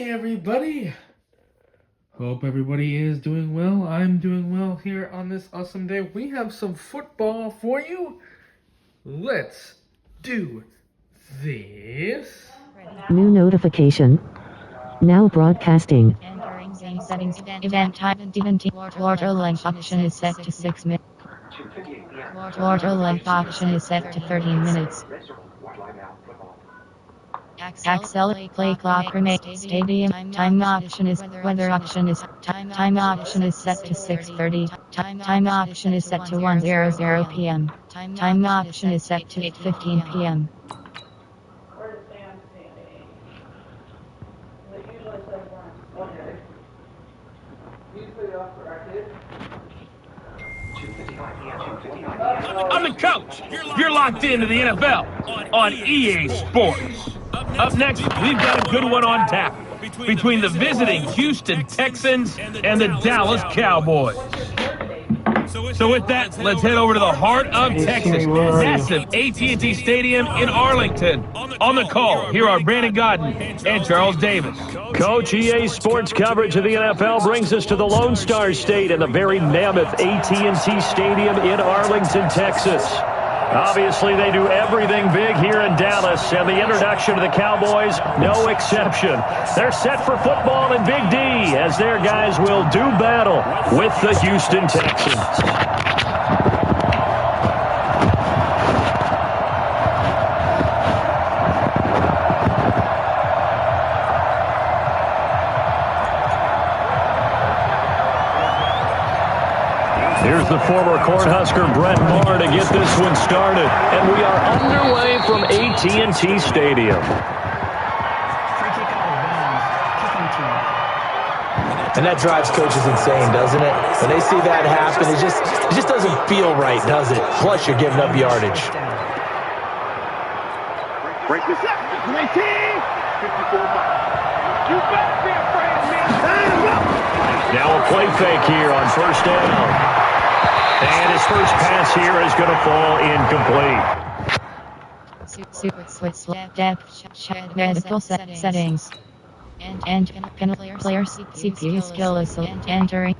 everybody. Hope everybody is doing well. I'm doing well here on this awesome day. We have some football for you. Let's do this. New notification. Now broadcasting. Entering game settings. Event time. Quarter length option is set to 6 minutes. Quarter length option is set to 13 minutes. Axel play clock remain stadium. Time option is weather option is time option is set to 6:30. Time option is set to 1:00 p.m. Time option is set to 8:15 p.m. I'm the coach. You're locked into the NFL on EA Sports. Up next, we've got a good one on tap between the visiting Houston Texans and the Dallas Cowboys. So with that, let's head over to the heart of Texas, massive AT&T Stadium in Arlington. On the call, here are Brandon Godden and Charles Davis. Coach, EA Sports coverage of the NFL brings us to the Lone Star State and the very mammoth AT&T Stadium in Arlington, Texas. Obviously, they do everything big here in Dallas, and the introduction to the Cowboys, no exception. They're set for football in Big D, as their guys will do battle with the Houston Texans. Here's the former Cornhusker Brett Maher to get this one started. And we are underway from AT&T Stadium. And that drives coaches insane, doesn't it? When they see that happen, it just doesn't feel right, does it? Plus, you're giving up yardage. Break this up. 19. 54 miles. You better be afraid of me. Now a play fake here on first down. And his first pass here is going to fall incomplete. Super switch depth medical settings. And player CPU skill is entering.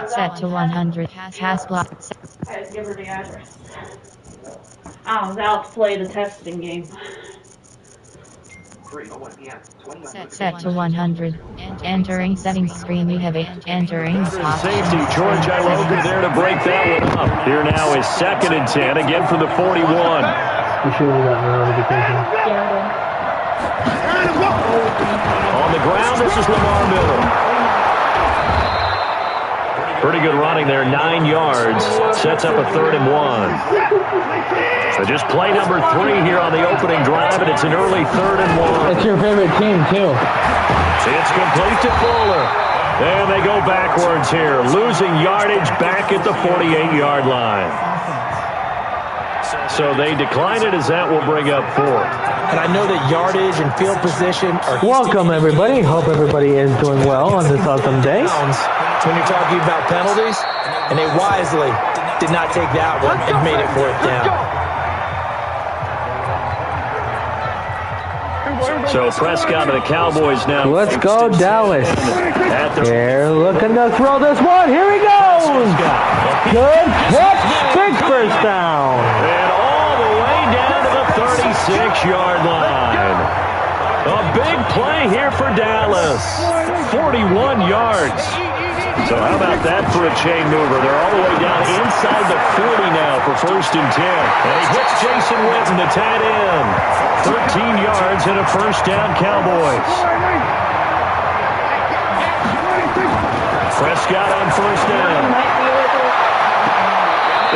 Set to 100. Pass block. I had to give her the address. I was out to play the testing game. Set to 100. Entering settings screen. We have entering. Safety George Iloka there to break that one up. Here now is 2nd and 10 again from the 41. On the ground, this is Lamar Miller. Pretty good running there, 9 yards. Sets up a 3rd and 1. So just play number 3 here on the opening drive, and it's an early 3rd and 1. It's your favorite team, too. It's complete to Fuller. And they go backwards here, losing yardage back at the 48-yard line. So they decline it as that will bring up 4th. And I know that yardage and field position are... Welcome, everybody. Hope everybody is doing well on this awesome day. When you're talking about penalties, and they wisely did not take that one and made it 4th down. So Prescott and the Cowboys now. Let's go, Dallas. They're looking to throw this one. Here he goes. Good catch. Big first down. And all the way down to the 36-yard line. A big play here for Dallas. 41 yards. So how about that for a chain mover? They're all the way down inside the 40 now for 1st and 10. And he hits Jason Witten, the tight end. 13 yards and a 1st down Cowboys. Prescott on 1st down.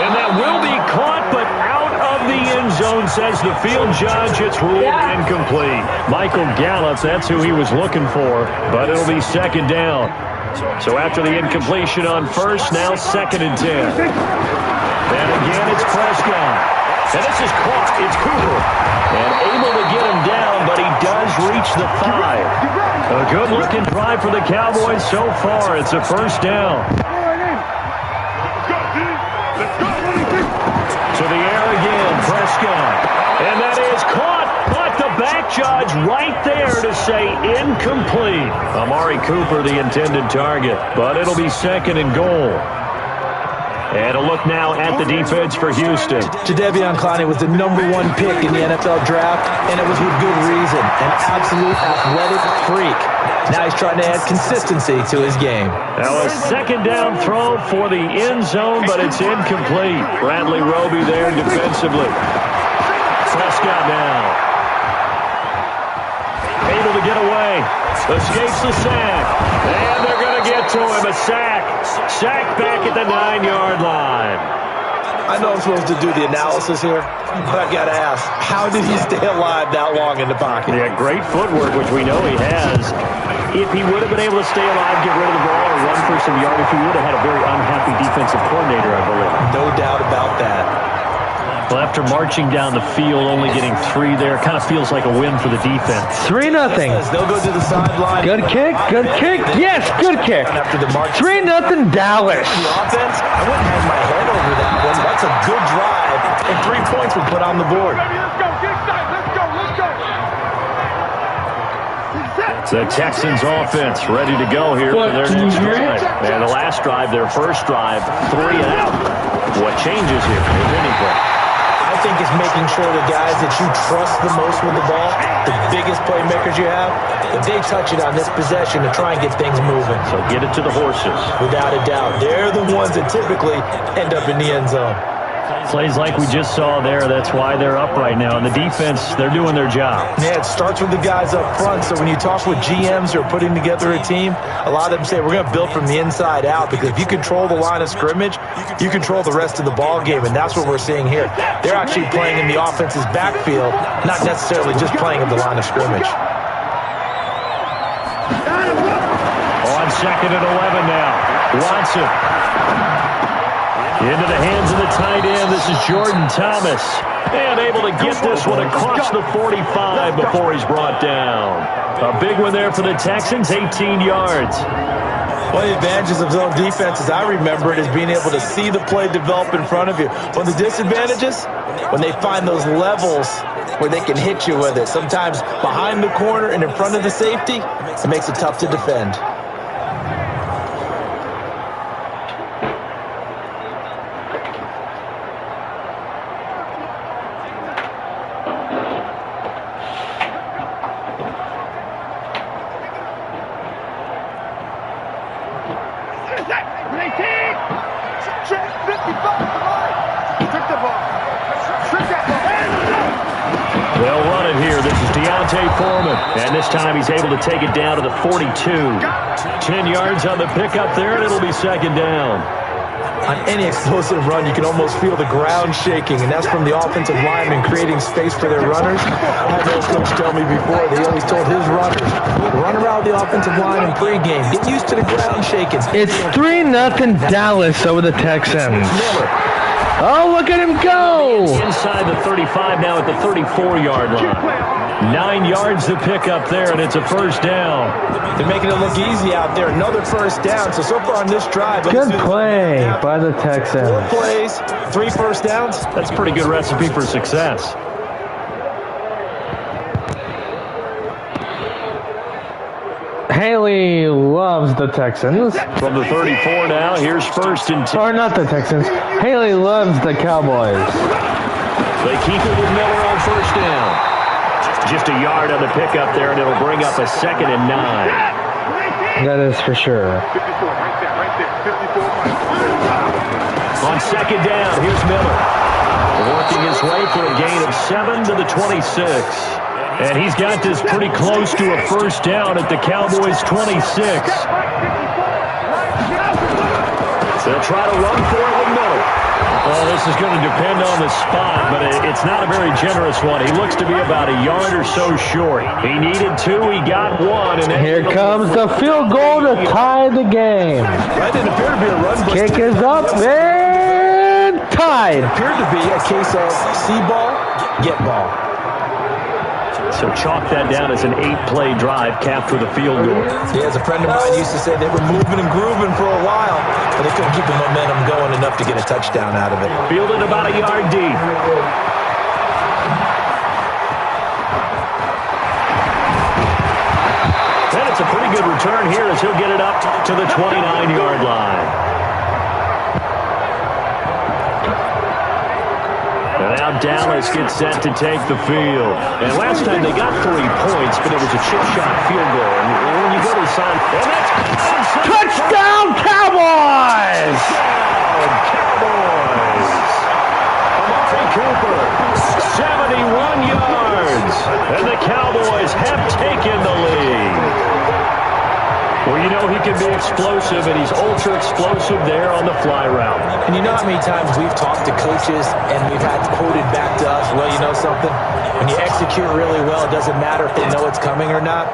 And that will be caught, but out of the end zone, says the field judge. It's ruled incomplete. Michael Gallup, that's who he was looking for, but it'll be 2nd down. So after the incompletion on 1st, now 2nd and 10. And again, it's Prescott. And this is caught. It's Cooper. And able to get him down, but he does reach the 5. A good-looking drive for the Cowboys so far. It's a 1st down. Let's go. And that is caught, but the back judge right there to say incomplete. Amari Cooper, the intended target, but it'll be 2nd and goal. And a look now at the defense for Houston. Jadeveon Clowney was the #1 pick in the NFL draft, and it was with good reason. An absolute athletic freak. Now he's trying to add consistency to his game. Now a 2nd down throw for the end zone, but it's incomplete. Bradley Roby there defensively. Prescott now. Able to get away. Escapes the sack. And they're going to get to him. A sack. Sack back at the 9-yard line. I know I'm supposed to do the analysis here, but I've got to ask, how did he stay alive that long in the pocket? Yeah, great footwork, which we know he has. If he would have been able to stay alive, get rid of the ball, or run for some yardage, he would have had a very unhappy defensive coordinator, I believe. No doubt about that. Well, after marching down the field, only getting 3 there, kind of feels like a win for the defense. 3-0. They'll go to the sideline. Good kick, good kick. Yes, good kick. After the march. 3-0 Dallas. The offense, I wouldn't hang my head over that one. That's a good drive, and 3 points were put on the board. Let's go, get inside, let's go, let's go. The Texans offense ready to go here for their next drive. And the last drive, their first drive, 3 and out. What changes here, if anything? I think it's making sure the guys that you trust the most with the ball, the biggest playmakers you have, that they touch it on this possession to try and get things moving. So get it to the horses. Without a doubt. They're the ones that typically end up in the end zone. Plays like we just saw there, that's why they're up right now. And the defense, they're doing their job. Yeah, it starts with the guys up front. So when you talk with GMs who are putting together a team, a lot of them say we're going to build from the inside out, because if you control the line of scrimmage, you control the rest of the ball game, and that's what we're seeing here. They're actually playing in the offense's backfield, not necessarily just playing in the line of scrimmage. On 2nd and 11 now. Watson. Into the hands of the tight end. This is Jordan Thomas. And able to get this one across the 45 before he's brought down. A big one there for the Texans, 18 yards. One of the advantages of zone defense, as I remember it, is being able to see the play develop in front of you. One of the disadvantages, when they find those levels where they can hit you with it, sometimes behind the corner and in front of the safety, it makes it tough to defend. They'll run it here. This is Foreman. And this time he's able to take it down to the 42. 10 yards on the pickup there, and it'll be 2nd down. On any explosive run, you can almost feel the ground shaking, and that's from the offensive linemen creating space for their runners. I had an old coach tell me before, they always told his runners, run around the offensive line in pregame. Get used to the ground shaking. It's 3-0 Dallas over the Texans. Oh, look at him go! Inside the 35 now at the 34-yard line. 9 yards to pick up there, and it's a 1st down. They're making it look easy out there. Another 1st down. So far on this drive. Good play by the Texans. 4 plays, 3 1st downs. That's a pretty good recipe for success. Haley loves the Texans. From the 34 now, here's 1st and 10. Or not the Texans. Haley loves the Cowboys. They keep it with Miller on 1st down. Just a yard on the pickup there, and it'll bring up a 2nd and 9. That is for sure. On 2nd down, here's Miller. Working his way for a gain of 7 to the 26. And he's got this pretty close to a 1st down at the Cowboys' 26. They'll try to run for it with Miller. Well, this is going to depend on the spot, but it's not a very generous one. He looks to be about a yard or so short. He needed 2, he got 1. And here comes the field goal to tie the game. That didn't appear to be a run. Kick is up and tied. It appeared to be a case of see ball, get ball. So chalk that down as an 8-play drive capped with a field goal. Yeah, as a friend of mine used to say, they were moving and grooving for a while, but they couldn't keep the momentum going enough to get a touchdown out of it. Fielded about a yard deep. pretty good return here as he'll get it up to the 29-yard line. And now Dallas gets set to take the field. And last time they got 3 points, but it was a chip shot field goal. And when you go to the side, and that's Touchdown, Cowboys! Cowboys! Amari Cooper, 71 yards. And the Cowboys have taken the lead. Well, you know he can be explosive, and he's ultra-explosive there on the fly route. And you know how many times we've talked to coaches and we've had quoted back to us, well, you know something? When you execute really well, it doesn't matter if they know it's coming or not.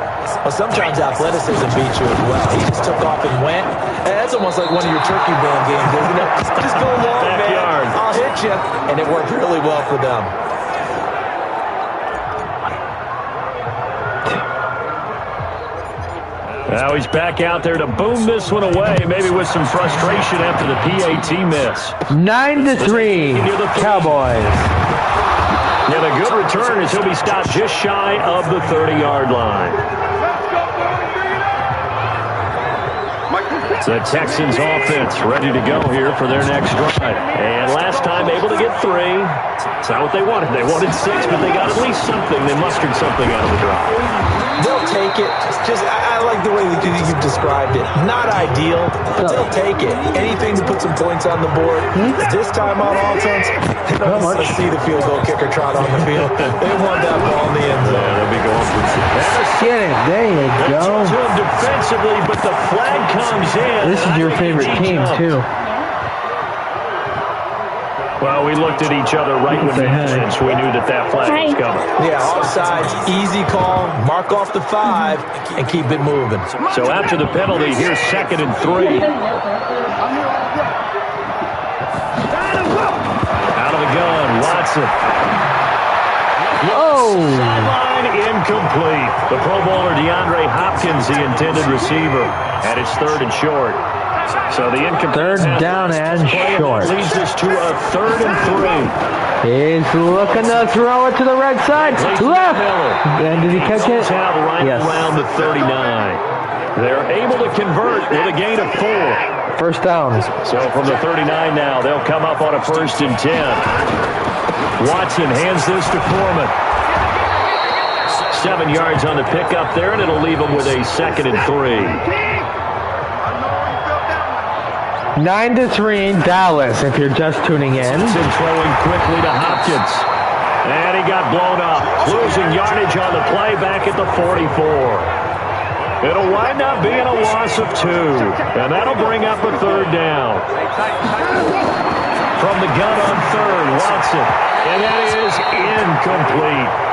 Well, sometimes athleticism beats you as well. He just took off and went. And that's almost like one of your turkey ball games, isn't it? Just go long, Backyard. man. I'll hit you. And it worked really well for them. Now he's back out there to boom this one away, maybe with some frustration after the PAT miss. 9-3, Cowboys. Yeah, the good return is he'll be stopped just shy of the 30-yard line. The Texans offense ready to go here for their next drive. And last time able to get 3. It's not what they wanted. They wanted 6, but they got at least something. They mustered something out of the drive. They'll take it. I like the way that you've described it. Not ideal, but they'll take it. Anything to put some points on the board. This time on offense, they don't want to see the field goal kicker trot on the field. They want that ball in the end zone. Yeah, they'll be going for Get it. There you go. to him defensively, but the flag comes in. This is your favorite team, too. Well, we looked at each other right when we finished. We knew that flag was coming. Yeah, offsides, easy call, mark off the 5, and keep it moving. So after the penalty, here's 2nd and 3. Out of the gun, Watson. Oh! Sideline incomplete. The Pro Bowler DeAndre Hopkins, the intended receiver, and it's 3rd and short. So the incomplete 3rd down and short. Leads us to a 3rd and 3. He's looking to throw it to the right side. Left. And did he catch it? Right around the 39. They're able to convert with a gain of 4. 1st down. So from the 39 now, they'll come up on a 1st and 10. Watson hands this to Foreman. 7 yards on the pickup there, and it'll leave them with a 2nd and 3. 9-3, Dallas, if you're just tuning in. And throwing quickly to Hopkins. And he got blown up. Losing yardage on the play back at the 44. It'll wind up being a loss of 2. And that'll bring up a 3rd down. From the gun on 3rd, Watson. And that is incomplete.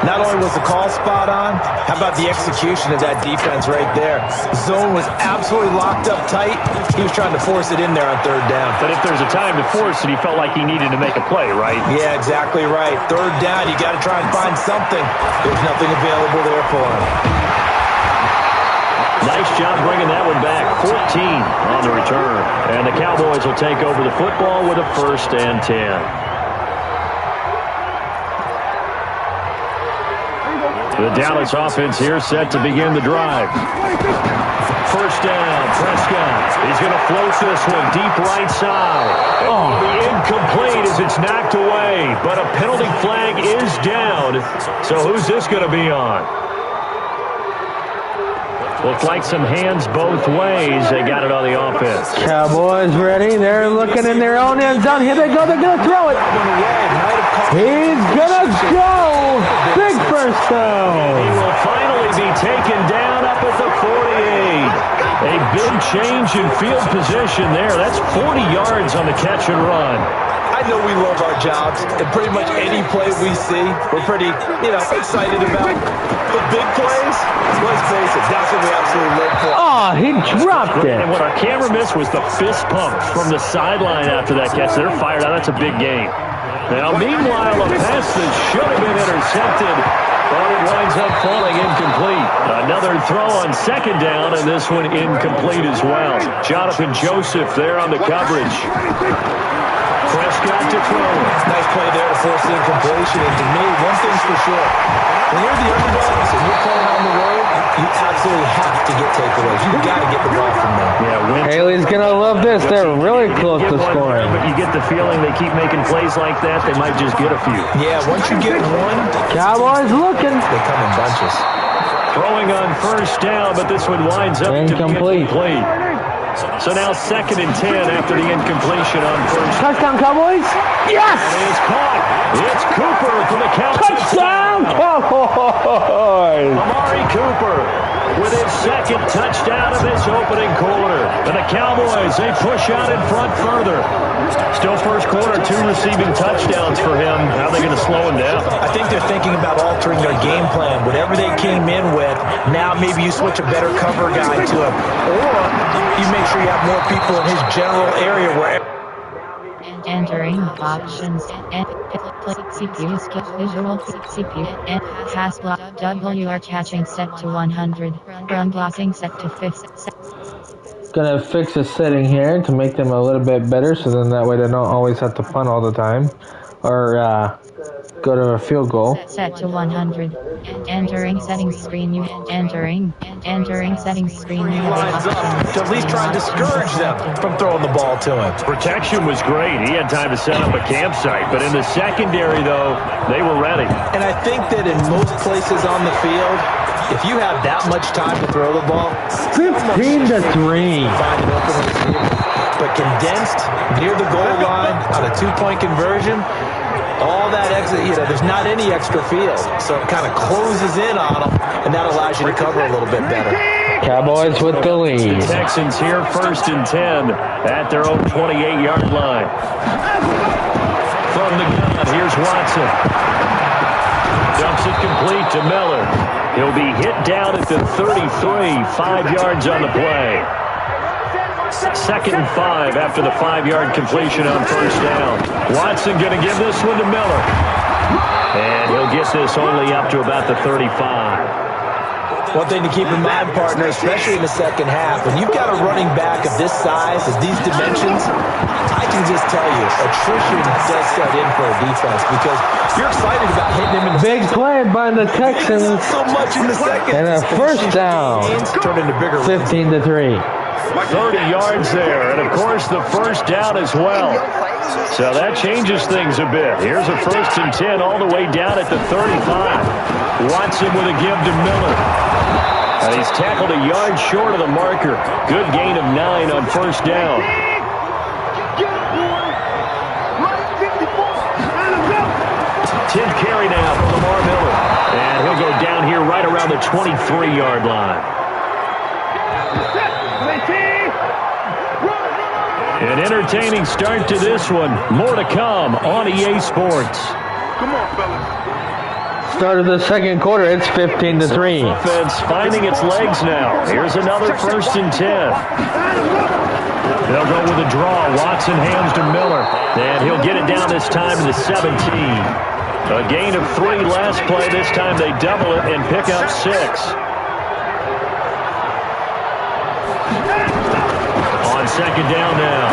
Not only was the call spot on, how about the execution of that defense right there? Zone was absolutely locked up tight. He was trying to force it in there on 3rd down. But if there's a time to force it, he felt like he needed to make a play, right? Yeah, exactly right. 3rd down, you got to try and find something. There's nothing available there for him. Nice job bringing that one back. 14 on the return. And the Cowboys will take over the football with a 1st and 10. The Dallas offense here set to begin the drive. 1st down, Prescott. He's going to float this one deep right side. Oh, incomplete as it's knocked away, but a penalty flag is down. So who's this going to be on? Looks like some hands both ways. They got it on the offense. Cowboys ready. They're looking in their own end zone. Here they go. They're going to throw it. He's going to go. Big 1st down. He will finally be taken down up at the 48. A big change in field position there. That's 40 yards on the catch and run. I know we love our jobs, and pretty much any play we see, we're pretty, excited about. But big plays, let's face it, that's what we absolutely live for. Oh, he dropped it. And what our camera missed was the fist pump from the sideline after that catch. They're fired out. That's a big game. Now, meanwhile, a pass that should have been intercepted, but it winds up falling incomplete. Another throw on 2nd down, and this one incomplete as well. Jonathan Joseph there on the coverage. Prescott to throw. Nice play there to force the incompletion. And to me, one thing's for sure. When you're the underdogs and you're playing on the road, you absolutely have to get takeaways. You've got to get the ball from them. Yeah, Haley's going to love this. They're really close to scoring. But you get the feeling they keep making plays like that, they might just get a few. Yeah, once you get one, Cowboys looking. they come in bunches. Throwing on first down, but this one winds up Incomplete. to be incomplete. So now 2nd and 10 after the incompletion on first. Touchdown, Cowboys. Yes! It's caught. It's Cooper for the count. Touchdown, Cowboys. Amari Cooper with his 2nd touchdown of this opening quarter. And the Cowboys, they push out in front further. Still first quarter, 2 receiving touchdowns for him. How are they going to slow him down? I think they're thinking about altering their game plan. Whatever they came in with, now maybe you switch a better cover guy to him. Or you make sure you have more people in his general area where... Entering options and click CPU skip visual CPU and pass block WR catching set to 100 run blocking set to 50. Gonna fix a setting here to make them a little bit better, so then that way they don't always have to punt all the time or go to a field goal. Set to 100. Entering settings screen. You entering settings screen. You Lines up to at least try and discourage them from throwing the ball to him. Protection was great. He had time to set up a campsite. But in the secondary, though, they were ready. And I think that in most places on the field, if you have that much time to throw the ball, 15-3. Find an open receiver. But condensed near the goal line on a 2-point conversion, all that exit, there's not any extra field. So it kind of closes in on them, and that allows you to cover a little bit better. Cowboys with the lead. The Texans here 1st and 10 at their own 28-yard line. From the gun, here's Watson. Dumps it complete to Miller. He'll be hit down at the 33, 5 yards on the play. 2nd and 5 after the 5-yard completion on first down. Watson going to give this one to Miller. And he'll get this only up to about the 35. One thing to keep in mind, partner, especially in the second half, when you've got a running back of this size, of these dimensions, I can just tell you, attrition does set in for a defense because you're excited about hitting him in the Big play by the Texans. so much in the second. And a first down. Turn into bigger 15-3. 30 yards there, and of course the first down as well. So that changes things a bit. Here's a 1st and 10 all the way down at the 35. Watson with a give to Miller. And he's tackled a yard short of the marker. Good gain of 9 on first down. 10th carry now for Lamar Miller. And he'll go down here right around the 23-yard line. An entertaining start to this one. More to come on EA Sports. Come on, fellas. Start of the second quarter, it's 15-3. Offense finding its legs now. Here's another 1st and 10. They'll go with a draw. Watson hands to Miller. And he'll get it down this time to the 17. A gain of 3 last play. This time they double it and pick up 6. On second down now.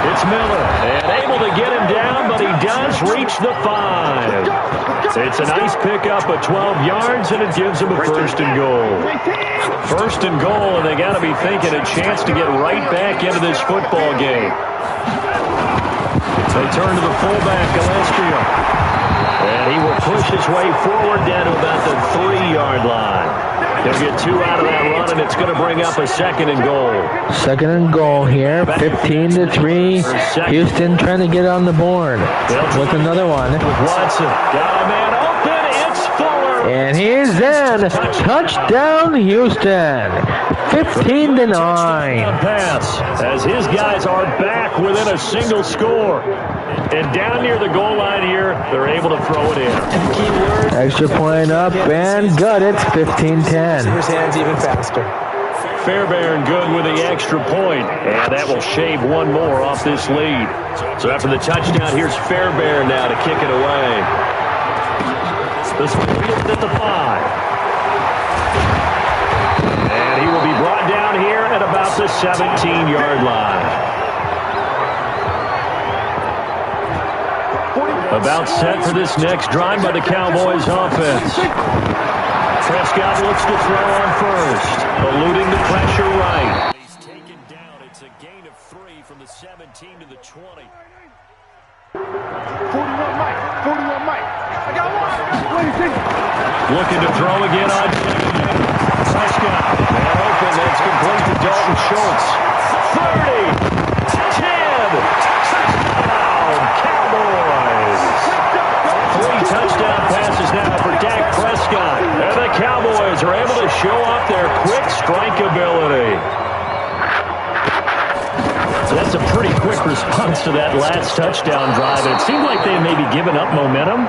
It's Miller. And able to get him down, but he does reach the 5. It's a nice pickup of 12 yards, and it gives him a 1st and goal. 1st and goal, and they got to be thinking a chance to get right back into this football game. They turn to the fullback, Gillespie. And he will push his way forward down to about the 3-yard line. He'll get 2 out of that run, and it's going to bring up a 2nd and goal. 2nd and goal here, 15-3. Houston trying to get on the board with another one. With Watson, got a man open, it's Fuller. And he's in. Touchdown, Houston. 15-9. Pass as his guys are back within a single score. And down near the goal line here, they're able to throw it in. Extra point up and good. It's 15-10. His hands even faster. Fairbairn good with the extra point, and that will shave one more off this lead. So after the touchdown, here's Fairbairn now to kick it away. This will be at the 5. And he will be brought down here at about the 17-yard line. About set for this next drive by the Cowboys offense. Prescott looks to throw on first, eluding the pressure right. He's taken down. It's a gain of 3 from the 17 to the 20. 41 Mike. 41 Mike. I got one. Looking to throw again on Prescott. Man open. That's complete to Dalton Schultz. 30. 10. Touchdown, Cowboys. 3 touchdown passes now for Dak Prescott. And the Cowboys are able to show off their quick strike ability. So that's a pretty quick response to that last touchdown drive. And it seemed like they had maybe given up momentum.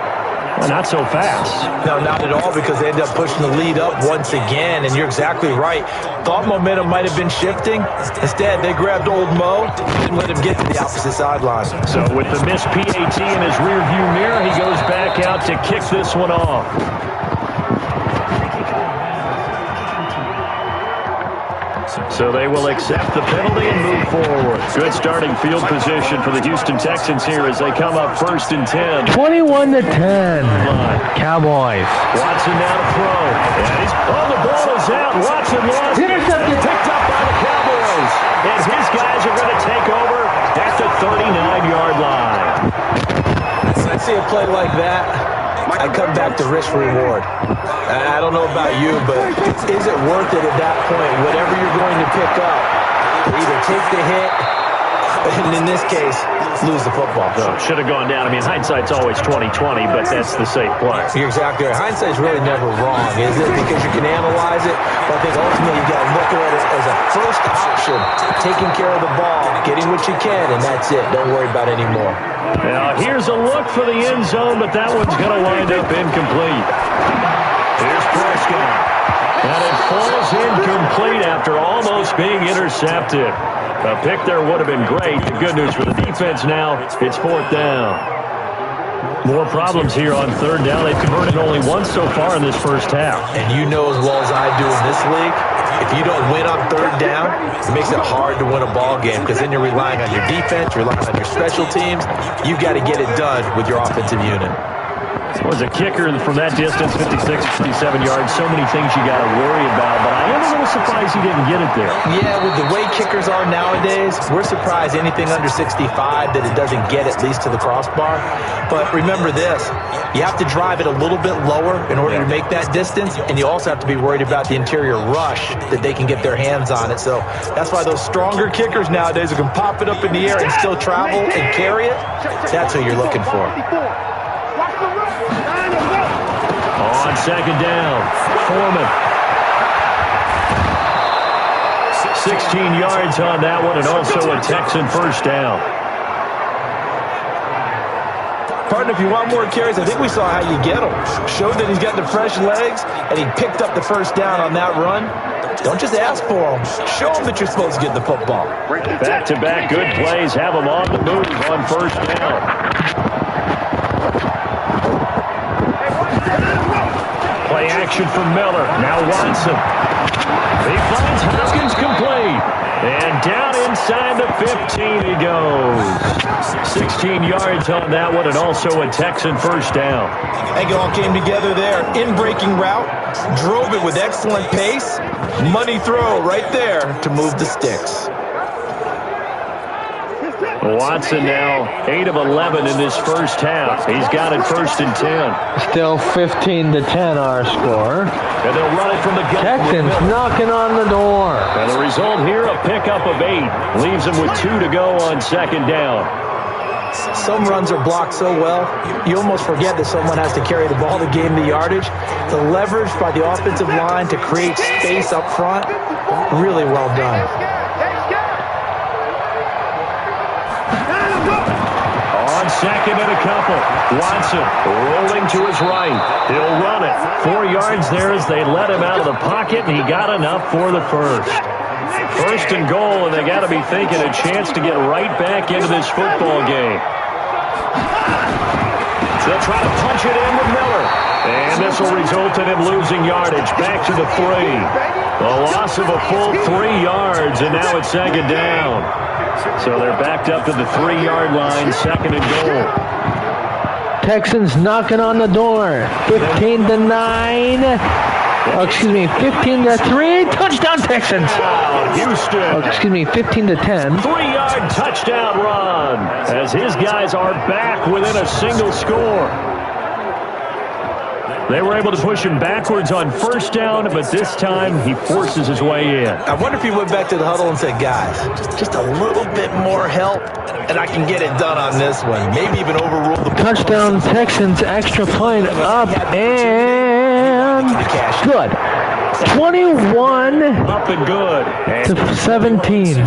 Well, not so fast. No, not at all, because they ended up pushing the lead up once again, and you're exactly right. Thought momentum might have been shifting. Instead, they grabbed old Mo and let him get to the opposite sideline. So with the missed PAT in his rearview mirror, he goes back out to kick this one off. So they will accept the penalty and move forward. Good starting field position for the Houston Texans here as they come up 1st and 10. 21-10. Cowboys. Watson now to throw. And the ball is out. Watson lost it. Intercepted. Picked up by the Cowboys. And his guys are going to take over at the 39-yard line. When I see a play like that, I come back to risk reward. I don't know about you, but is it worth it at that point? Whatever you're going to pick up, either take the hit, and in this case, lose the football. So it should have gone down. I mean, hindsight's always 20/20, but that's the safe play. You're exactly right. Hindsight's really never wrong, is it? Because you can analyze it, but I think ultimately you got to look at it as a first option, taking care of the ball, getting what you can, and that's it. Don't worry about any more. Now, here's a look for the end zone, but that one's going to wind up incomplete. Here's Prescott. And it falls incomplete after almost being intercepted. A pick there would have been great. The good news for the defense now, it's 4th down. More problems here on 3rd down. They've converted only once so far in this first half. And you know as well as I do in this league, if you don't win on 3rd down, it makes it hard to win a ball game because then you're relying on your defense, you're relying on your special teams. You've got to get it done with your offensive unit. Was a kicker from that distance, 56, 57 yards. So many things you got to worry about, but I am a little surprised he didn't get it there. Yeah, with the way kickers are nowadays, we're surprised anything under 65 that it doesn't get at least to the crossbar. But remember this, you have to drive it a little bit lower in order to make that distance, and you also have to be worried about the interior rush that they can get their hands on it. So that's why those stronger kickers nowadays who can pop it up in the air and still travel and carry it, that's who you're looking for. On 2nd down, Foreman. 16 yards on that one, and also a Texan 1st down. Partner, if you want more carries, I think we saw how you get them. Showed that he's got the fresh legs, and he picked up the 1st down on that run. Don't just ask for them. Show them that you're supposed to get the football. Back-to-back good plays have them on the move on 1st down. Play action from Miller. Now Watson. He finds Hopkins complete. And down inside the 15 he goes. 16 yards on that one, and also a Texan 1st down. It all came together there. In-breaking route. Drove it with excellent pace. Money throw right there to move the sticks. Watson now 8 of 11 in this first half. He's got it 1st and 10. Still 15-10 our score. And they'll run it from the gun. Texans knocking on the door. And the result here, a pickup of 8. Leaves them with 2 to go on 2nd down. Some runs are blocked so well, you almost forget that someone has to carry the ball to gain the yardage. The leverage by the offensive line to create space up front, really well done. On 2nd and a couple. Watson rolling to his right. He'll run it. 4 yards there as they let him out of the pocket, and he got enough for the 1st. 1st and goal, and they got to be thinking a chance to get right back into this football game. They'll try to punch it in with Miller. And this will result in him losing yardage. Back to the 3. A loss of a full 3 yards, and now it's 2nd down. So they're backed up to the 3-yard line, 2nd and goal. Texans knocking on the door. 15-9. Oh, excuse me, 15-3. Touchdown, Texans. Houston. Oh, excuse me, 15-10. 3-yard touchdown run as his guys are back within a single score. They were able to push him backwards on first down, but this time he forces his way in. I wonder if he went back to the huddle and said, guys, just a little bit more help, and I can get it done on this one. Maybe even overrule the Touchdown, Texans, extra point up, and good. 21 up and good. to 17. 17.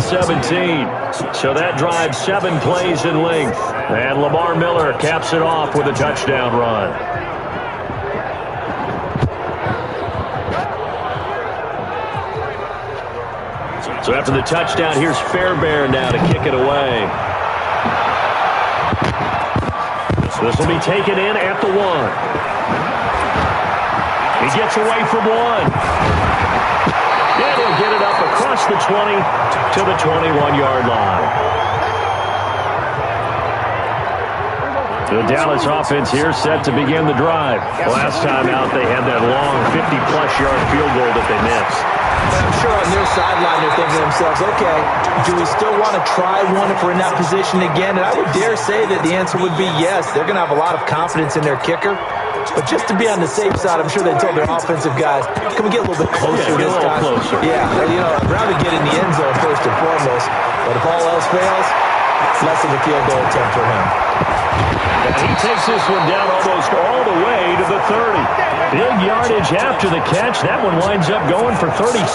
So that drives 7 plays in length. And Lamar Miller caps it off with a touchdown run. So after the touchdown, here's Fairbairn now to kick it away. This will be taken in at the 1. He gets away from 1. And he'll get it up across the 20 to the 21-yard line. The Dallas offense here set to begin the drive. Last time out, they had that long 50-plus yard field goal that they missed. I'm sure on their sideline they're thinking to themselves, okay, do we still want to try one if we're in that position again? And I would dare say that the answer would be yes. They're going to have a lot of confidence in their kicker. But just to be on the safe side, I'm sure they told their offensive guys, can we get a little bit closer this time? Yeah, well, you know, I'd rather get in the end zone first and foremost. But if all else fails, it's less of a field goal attempt for him. And he takes this one down almost all the way to the 30. Big yardage after the catch. That one winds up going for 36.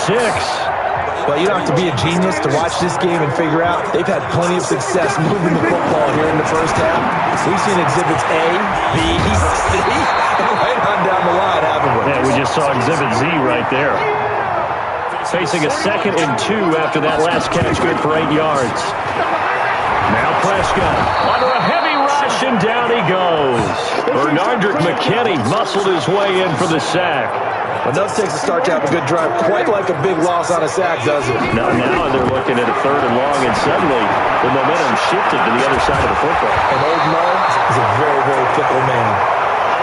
Well, you don't have to be a genius to watch this game and figure out they've had plenty of success moving the football here in the first half. We've seen exhibits A, B, C, and right on down the line, haven't we? Yeah, we just saw exhibit Z right there. Facing a 2nd and 2 after that last catch, good for 8 yards. Now Prescott under a heavy rush, and down he goes. Bernardrick McKinney muscled his way in for the sack. Well, no takes a start to have a good drive, quite like a big loss on a sack, does it? Now they're looking at a 3rd and long, and suddenly the momentum shifted to the other side of the football. And Old Mo is a very, very fickle man.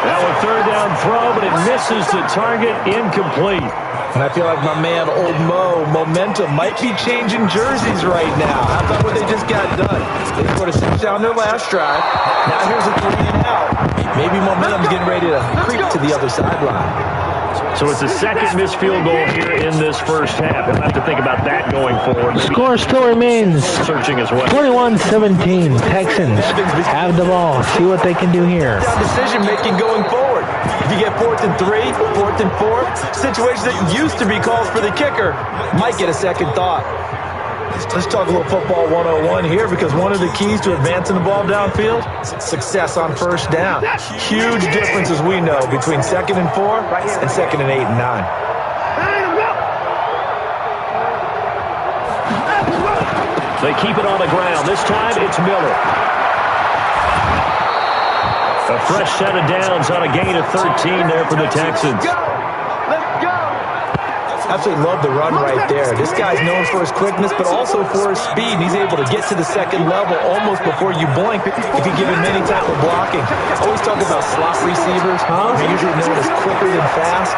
Now a 3rd down throw, but it misses the target, incomplete. And I feel like my man, Old Mo, momentum might be changing jerseys right now. How about what they just got done? They scored a 6-down their last drive. Now here's a 3 and out. Maybe momentum's getting ready to creep to the other sideline. So it's a 2nd missed field goal here in this first half. He'll have to think about that going forward. Score still remains Searching as well. 21-17. Texans have the ball. See what they can do here. Decision-making going forward. If you get 4th and 3, 4th and 4, situations that used to be calls for the kicker might get a second thought. Let's talk a little football 101 here, because one of the keys to advancing the ball downfield, success on first down. Huge difference, as we know, between 2nd and 4 and 2nd and 8 and 9. They keep it on the ground. This time it's Miller. A fresh set of downs on a gain of 13 there for the Texans. Absolutely love the run right there. This guy's known for his quickness, but also for his speed. He's able to get to the 2nd level almost before you blink if you give him any type of blocking. Always talk about slot receivers. They're usually known as quicker than fast.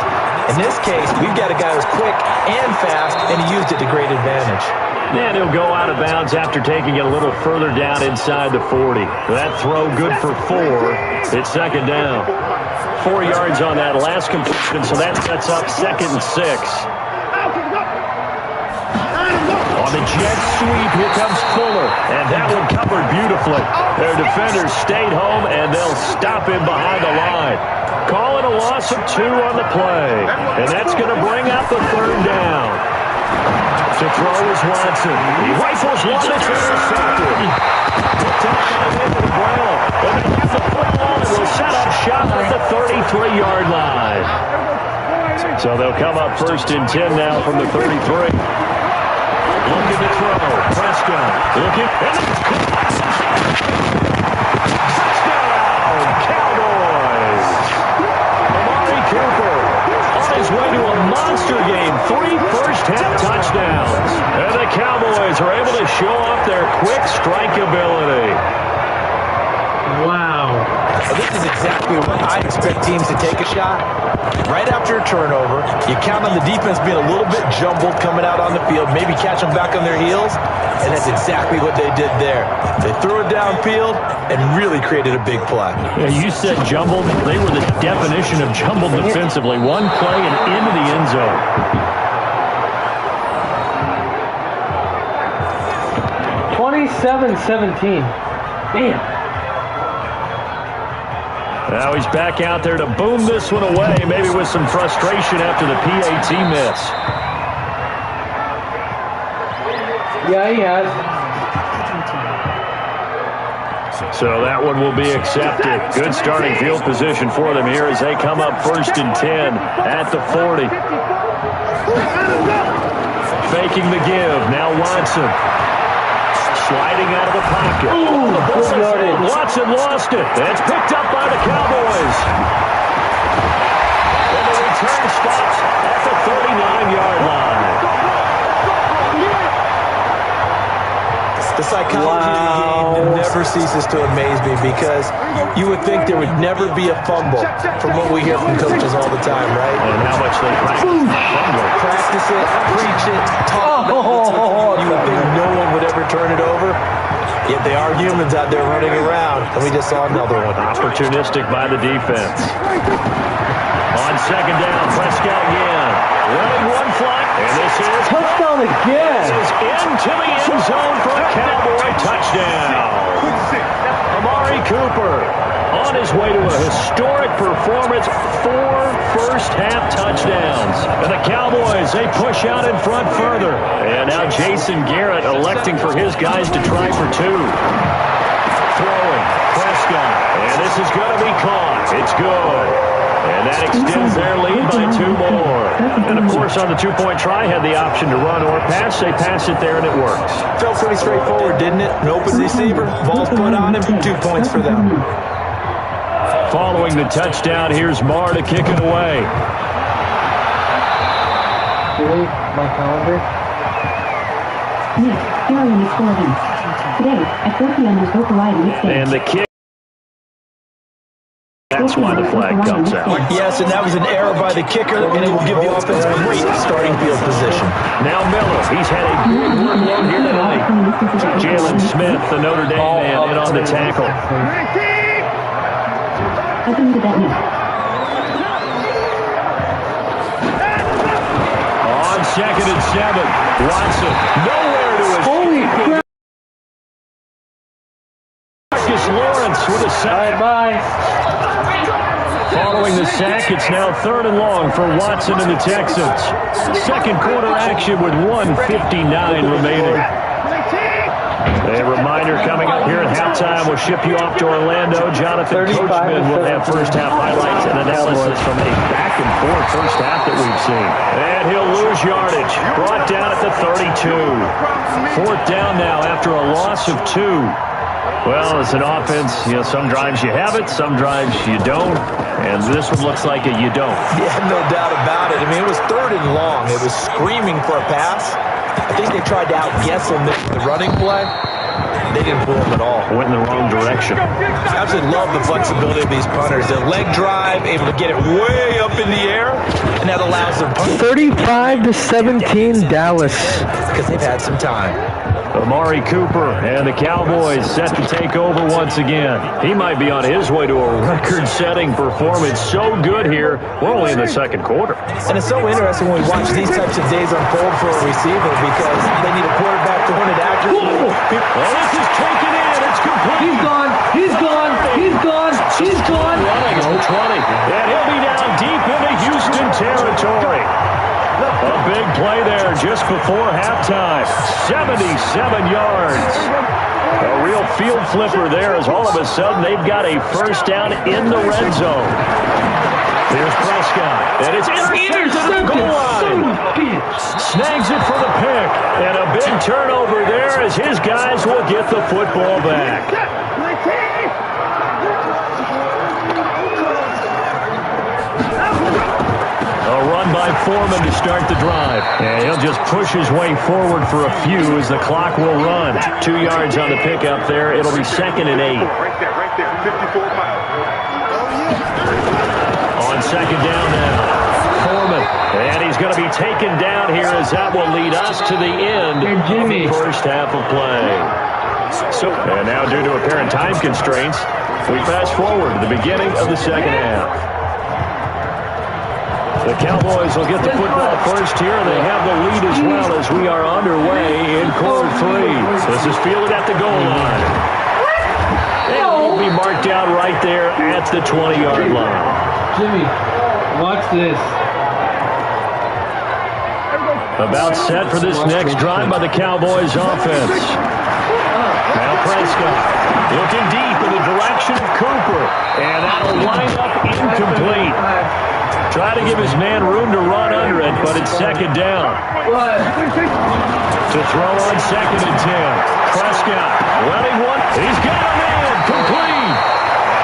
In this case, we've got a guy who's quick and fast, and he used it to great advantage. And he'll go out of bounds after taking it a little further down inside the 40. That throw good for 4. It's 2nd down. 4 yards on that last completion, so that sets up 2nd and 6. On the jet sweep, here comes Fuller, and that one covered beautifully. Their defenders stayed home, and they'll stop him behind the line. Calling a loss of 2 on the play, and that's going to bring up the 3rd down. To throw is Watson. He rifles one, it's intercepted. Picked up by the end of the ground, and they have the football and will set up shop at the 33-yard line. So they'll come up 1st and 10 now from the 33. Looking to throw. Prescott. Looking. Touchdown! Cowboys! Amari Cooper on his way to a monster game. 3 first-half touchdowns. And the Cowboys are able to show off their quick strike ability. Wow. This is teams to take a shot? Right after a turnover, you count on the defense being a little bit jumbled coming out on the field, maybe catch them back on their heels, and that's exactly what they did there. They threw it downfield and really created a big play. Yeah, you said jumbled. They were the definition of jumbled defensively. One play and into the end zone. 27-17. Damn. Now he's back out there to boom this one away, maybe with some frustration after the PAT miss. Yeah, he has. So that one will be accepted. Good starting field position for them here as they come up 1st and 10 at the 40. Faking the give. Now Watson. Sliding out of the pocket. Watson lost it. It's picked up by the Cowboys. And the return stops at the 39-yard line. The psychology of the game never ceases to amaze me because you would think there would never be a fumble from what we hear from coaches all the time, right? And how much they practice it, preach it, talk about it. You would think no one would ever turn it over. Yet they are humans out there running around, and we just saw another one. Opportunistic by the defense. On 2nd down, Prescott again. Running one flat, and this is touchdown again. This is into the end zone for a Cowboy touchdown. Amari Cooper on his way to a historic performance, 4 first-half touchdowns. And the Cowboys, they push out in front further. And now Jason Garrett electing for his guys to try for 2. Throwing, Prescott, and this is going to be caught. It's good. And that extends their lead by 2 more. And, of course, on the 2-point try, had the option to run or pass. They pass it there, and it works. Felt pretty straightforward, didn't it? An open receiver, ball's put on him, 2 points for them. Following the touchdown, here's Marr to kick it away. Really? My calendar? Yes, here are your next 4 events. Today, at 4 p.m. there's Vocal Live Mixtape. And the kick. That's why the flag comes out. Yes, and that was an error by the kicker, and it will give the offense great starting field position. Now Miller, he's had a good workload here tonight. Jalen Smith, the Notre Dame man, in on the tackle. Welcome to that news. On 2nd and 7, Watson, nowhere to his Holy crap. Marcus Lawrence with a sack. Bye. Following the sack, it's now 3rd and long for Watson and the Texans. 2nd quarter action with 1:59 remaining. A reminder coming up here at halftime. We'll ship you off to Orlando. Jonathan Coachman will have first-half highlights and analysis from a back-and-forth first half that we've seen. And he'll lose yardage. Brought down at the 32. 4th down now after a loss of 2. Well, it's an offense, some drives you have it, some drives you don't, and this one looks like you don't. Yeah, no doubt about it. I mean, it was 3rd and long. It was screaming for a pass. I think they tried to outguess him in the running play. They didn't pull him at all. Went in the wrong direction. I absolutely love the flexibility of these punters. The leg drive, able to get it way up in the air, and that allows them 35-17 Dallas. Because they've had some time. Amari Cooper and the Cowboys set to take over once again. He might be on his way to a record-setting performance. So good here. We're only in the 2nd quarter. And it's so interesting when we watch these types of days unfold for a receiver because they need a quarterback to win it accurately. Well, this is taken in. It's complete. He's gone. He's gone. He's gone. He's gone. Running 20. And he'll be down deep into Houston territory. A big play there just before halftime. 77 yards. A real field flipper there as all of a sudden they've got a first down in the red zone. Here's Prescott. And it's intercepted at the goal line. Snags it for the pick. And a big turnover there as his guys will get the football back. A run by Foreman to start the drive. And he'll just push his way forward for a few as the clock will run. 2 yards on the pickup there. It'll be 2nd and 8. Right there, 54 miles. on second down now. Foreman, and he's going to be taken down here as that will lead us to the end of the first half of play. And now due to apparent time constraints, we fast forward to the beginning of the second half. The Cowboys will get the football first here, and they have the lead as well as we are underway in quarter 3. This is fielded at the goal line. It will be marked down right there at the 20-yard line. Jimmy, watch this. About set for this next drive by the Cowboys offense. Now Prescott looking deep in the direction of Cooper, and that'll wind up incomplete. Try to give his man room to run under it, but it's second down. To throw on second and 10. Prescott running one. He's got a man complete.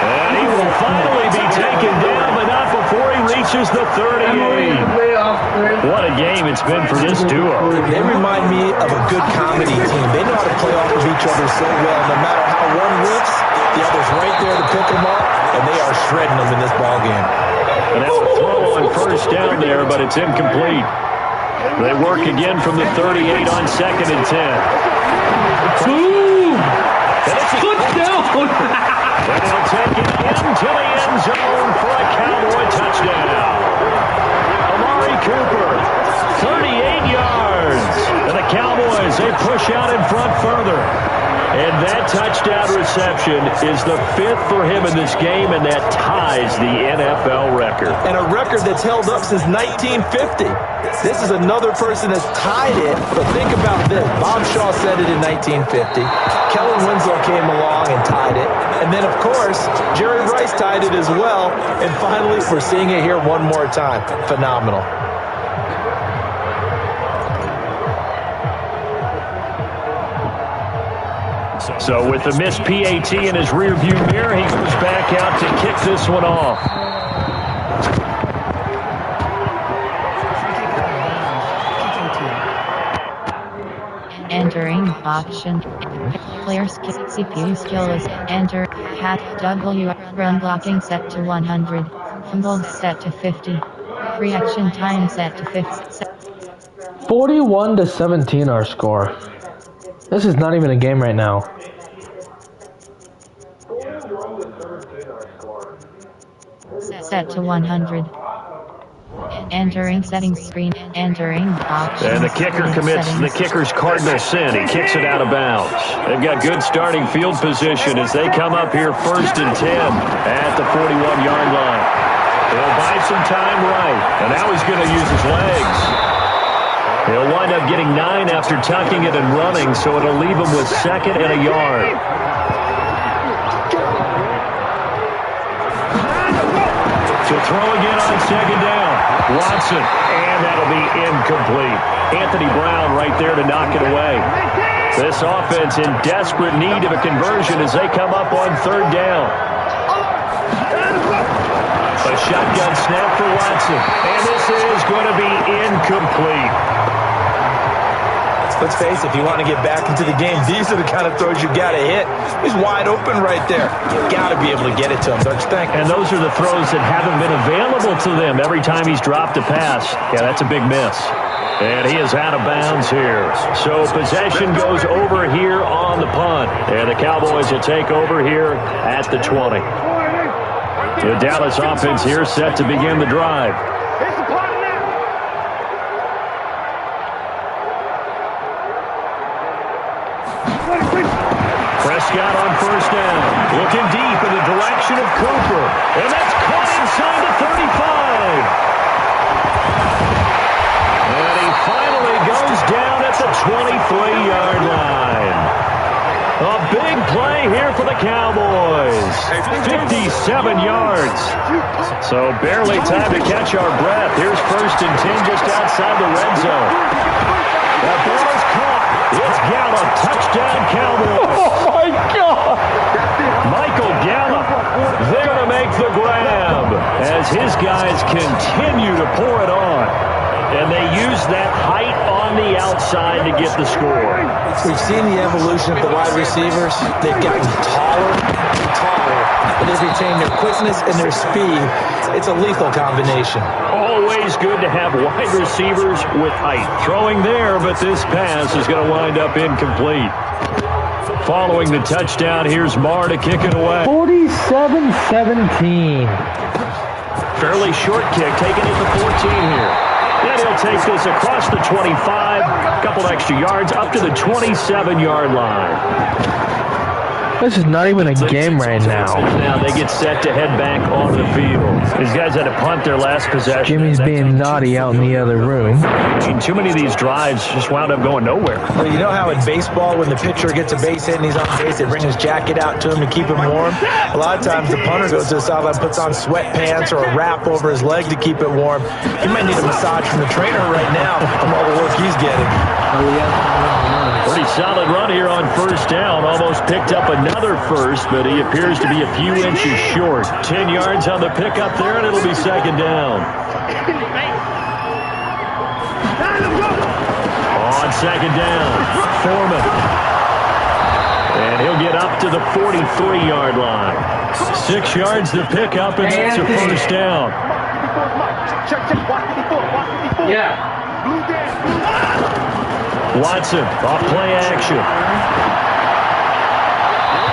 And he will finally be taken down, but not before he reaches the 38. What a game it's been for this duo. They remind me of a good comedy team. They know how to play off of each other so well. No matter how one whips, the other's right there to pick them up, and they are shredding them in this ball game. And now a throw on first down there, but it's incomplete. They work again from the 38 on second and 10. Boom! Touchdown! And they'll take it into the end zone for a Cowboy touchdown. Amari Cooper, 38 yards. And the Cowboys, they push out in front further. And that touchdown reception is the 5th for him in this game, and that ties the NFL record. And a record that's held up since 1950. This is another person that's tied it, but think about this. Bob Shaw said it in 1950. Kellen Winslow came along and tied it. And then, of course, Jerry Rice tied it as well. And finally, we're seeing it here one more time. Phenomenal. So with the missed PAT in his rearview mirror, he goes back out to kick this one off. Entering option. Player's CPU skill is enter. Hat W. Run blocking set to 100. Fumble set to 50. Reaction time set to 50. 41-17 our score. This is not even a game right now. Set to 100. Entering settings screen. Entering options. And the kicker commits the kicker's cardinal sin. He kicks it out of bounds. They've got good starting field position as they come up here first and 10 at the 41-yard line. He'll buy some time right, and now he's going to use his legs. He'll wind up getting 9 after tucking it and running, so it'll leave him with second and a yard. To throw again on second down. Watson, and that'll be incomplete. Anthony Brown right there to knock it away. This offense in desperate need of a conversion as they come up on third down. A shotgun snap for Watson, and this is going to be incomplete. Let's face it, if you want to get back into the game, these are the kind of throws you got to hit. He's wide open right there. You got to be able to get it to him, don't you think? And those are the throws that haven't been available to them every time he's dropped a pass. Yeah, that's a big miss. And he is out of bounds here. So possession goes over here on the punt. And the Cowboys will take over here at the 20. The Dallas offense here set to begin the drive. Prescott on first down. Looking deep in the direction of Cooper. And that's caught inside the 35. And he finally goes down at the 23-yard line. A big play here for the Cowboys. 57 yards. So barely time to catch our breath. Here's first and 10 just outside the red zone. That ball is caught. It's Gallup. Touchdown, Cowboys. Oh, my God. Michael Gallup there to make the grab as his guys continue to pour it on. And they use that height on the outside to get the score. We've seen the evolution of the wide receivers. They've gotten taller and taller, but they've retained their quickness and their speed, it's a lethal combination. Always good to have wide receivers with height. Throwing there, but this pass is going to wind up incomplete. Following the touchdown, here's Marr to kick it away. 47-17. Fairly short kick, taken at the 14 here. Then he'll take this across the 25, a couple extra yards, up to the 27-yard line. This is not even a game right now. Now they get set to head back on the field. These guys had to punt their last possession. Jimmy's being naughty out in the other room. Too many of these drives just wound up going nowhere. Well, you know how in baseball, when the pitcher gets a base hit and he's on base, they bring his jacket out to him to keep him warm? A lot of times the punter goes to the sideline, puts on sweatpants or a wrap over his leg to keep it warm. He might need a massage from the trainer right now from all the work he's getting. Pretty solid run here on first down. Almost picked up another first, but he appears to be a few inches short. 10 yards on the pickup there, and it'll be second down. On second down, Foreman. And he'll get up to the 43-yard line. 6 yards to pick up, and that's a first down. Yeah. Watson, off play action.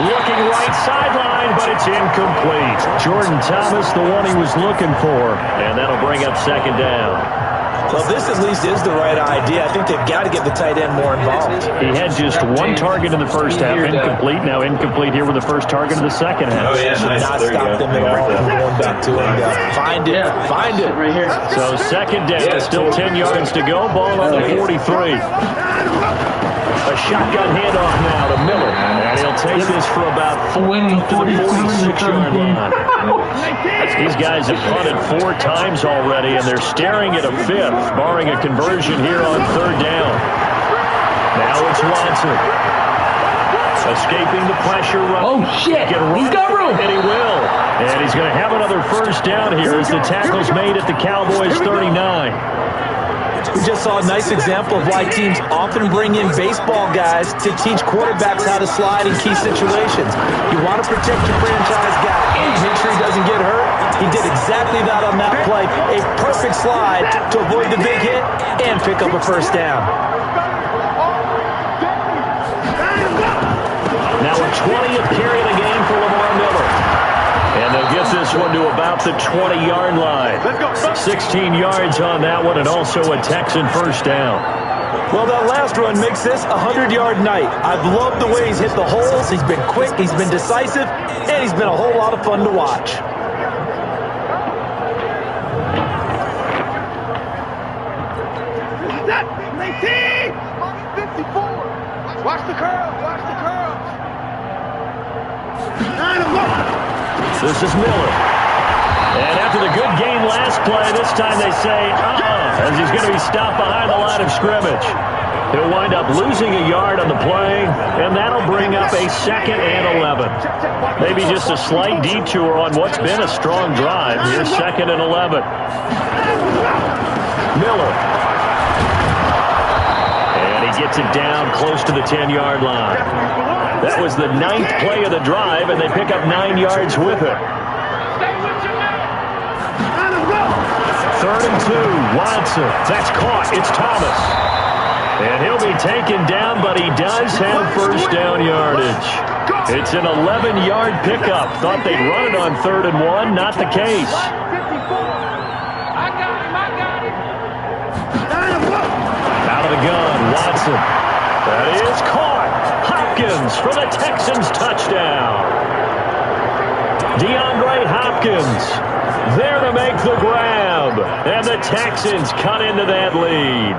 Looking right sideline, but it's incomplete. Jordan Thomas, the one he was looking for, and that'll bring up second down. Well, this at least is the right idea. I think they've got to get the tight end more involved. He had just one target in the first half, incomplete. Now incomplete here with the first target of the second half. Should not stop them at all from going back to him. Find it. Find it. Right here. So second down, still 10 yards to go. Ball on the 43. A shotgun handoff now to Miller. And he'll take this for about 4 to the 46-yard line. These guys have punted 4 times already, and they're staring at a 5th, barring a conversion here on third down. Now it's Watson. Escaping the pressure run. Oh, shit. He's got room. And he will. And he's going to have another first down here as the tackle's made at the Cowboys' 39. We just saw a nice example of why teams often bring in baseball guys to teach quarterbacks how to slide in key situations. You want to protect your franchise guy, make sure he doesn't get hurt. He did exactly that on that play. A perfect slide to avoid the big hit and pick up a first down. Now a 20th carry of the game for Lamar Miller. And they'll get this one to about the 20-yard line. 16 yards on that one, and also a Texan first down. Well, that last run makes this a 100-yard night. I've loved the way he's hit the holes. He's been quick, he's been decisive, and he's been a whole lot of fun to watch. That 19! 54! Watch the curve! Watch the curve! 9 of them! This is Miller. And after the good game last play, this time they say, as he's going to be stopped behind the line of scrimmage. He'll wind up losing a yard on the play, and that'll bring up a 2nd and 11. Maybe just a slight detour on what's been a strong drive. Here's 2nd and 11. Miller. And he gets it down close to the 10-yard line. That was the 9th play of the drive, and they pick up 9 yards with it. 3rd and 2, Watson. That's caught. It's Thomas. And he'll be taken down, but he does have first down yardage. It's an 11-yard pickup. Thought they'd run it on 3rd and 1. Not the case. Out of the gun, Watson. That is caught. Hopkins for the Texans touchdown. DeAndre Hopkins there to make the grab. And the Texans cut into that lead.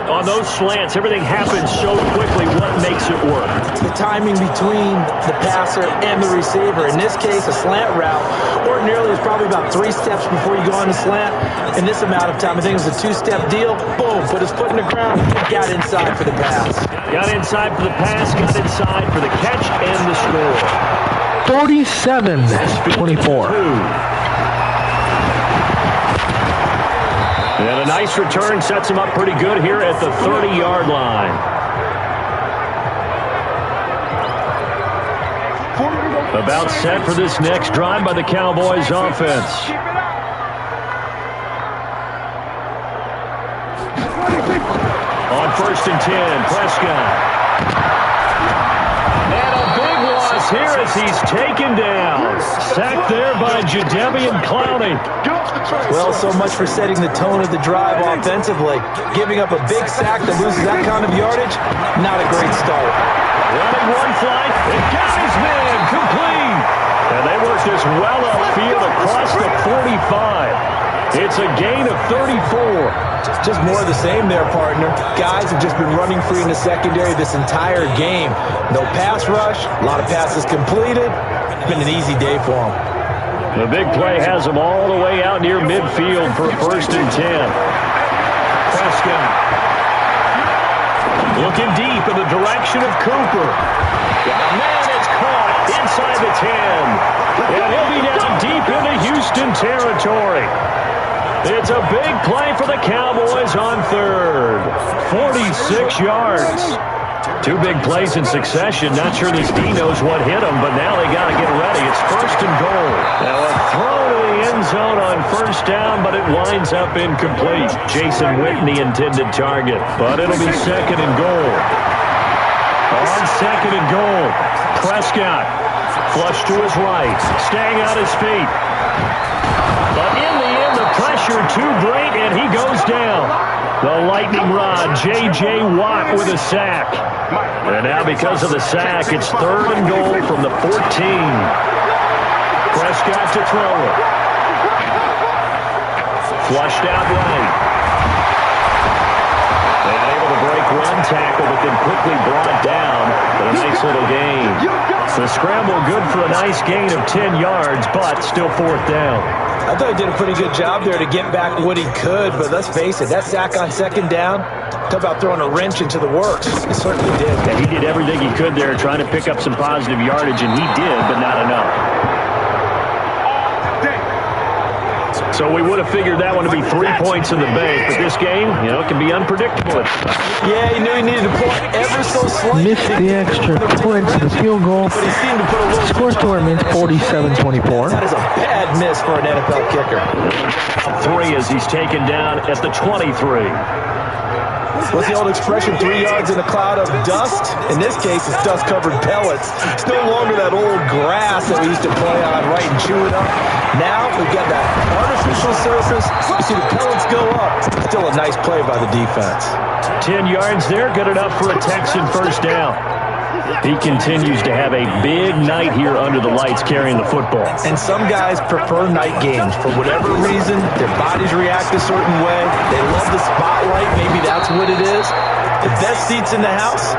On those slants, everything happens so quickly. What makes it work? The timing between the passer and the receiver. In this case, a slant route ordinarily is probably about 3 steps before you go on the slant. In this amount of time, I think it was a 2-step deal. Boom, put his foot in the ground, got inside for the pass. Got inside for the pass, got inside for the catch and the score. 47-24. And a nice return sets him up pretty good here at the 30-yard line. About set for this next drive by the Cowboys offense. On 1st and 10, Prescott. And a big loss here as he's taken down. Sacked there by Jadeveon Clowney. Well, so much for setting the tone of the drive offensively. Giving up a big sack that loses that kind of yardage, not a great start. Running one flight, and got his man complete. And they work this well upfield across the 45. It's a gain of 34. Just more of the same there, partner. Guys have just been running free in the secondary this entire game. No pass rush, a lot of passes completed. It's been an easy day for them. The big play has them all the way out near midfield for 1st and 10. Prescott. Looking deep in the direction of Cooper. Man, it's caught inside the 10. And he'll be down deep into Houston territory. It's a big play for the Cowboys on 3rd. 46 yards. 2 big plays in succession. Not sure this D knows what hit him, but now they got to get ready. It's 1st and goal. Now a throw to the end zone on 1st down, but it winds up incomplete. Jason Whitney intended target, but it'll be 2nd and goal. On 2nd and goal, Prescott flush to his right, staying on his feet. But in the end, the pressure too great, and he goes down. The lightning rod, J.J. Watt with a sack. And now because of the sack, it's 3rd and goal from the 14. Prescott to throw it. Flushed out right. And able to break one tackle, but then quickly brought down for a nice little gain. The scramble good for a nice gain of 10 yards, but still 4th down. I thought he did a pretty good job there to get back what he could, but let's face it, that sack on 2nd down, talk about throwing a wrench into the works. He certainly did. Yeah, he did everything he could there trying to pick up some positive yardage, and he did, but not enough. So we would have figured that one to be 3 points in the bank, but this game, you know, can be unpredictable. Yeah, he knew he needed to point ever so slightly. Missed the extra point to the field goal. But he seemed to put a little... Score tournament 47-24. That is a bad miss for an NFL kicker. 3 as he's taken down at the 23. What's the old expression? 3 yards in a cloud of dust? In this case, it's dust-covered pellets. It's no longer that old grass that we used to play on, right, and chew it up. Now we've got that artificial surface. You see the pellets go up. Still a nice play by the defense. 10 yards there, good enough for a Texan 1st down. He continues to have a big night here under the lights carrying the football. And some guys prefer night games. For whatever reason, their bodies react a certain way. They love the spotlight. Maybe that's what it is. The best seats in the house,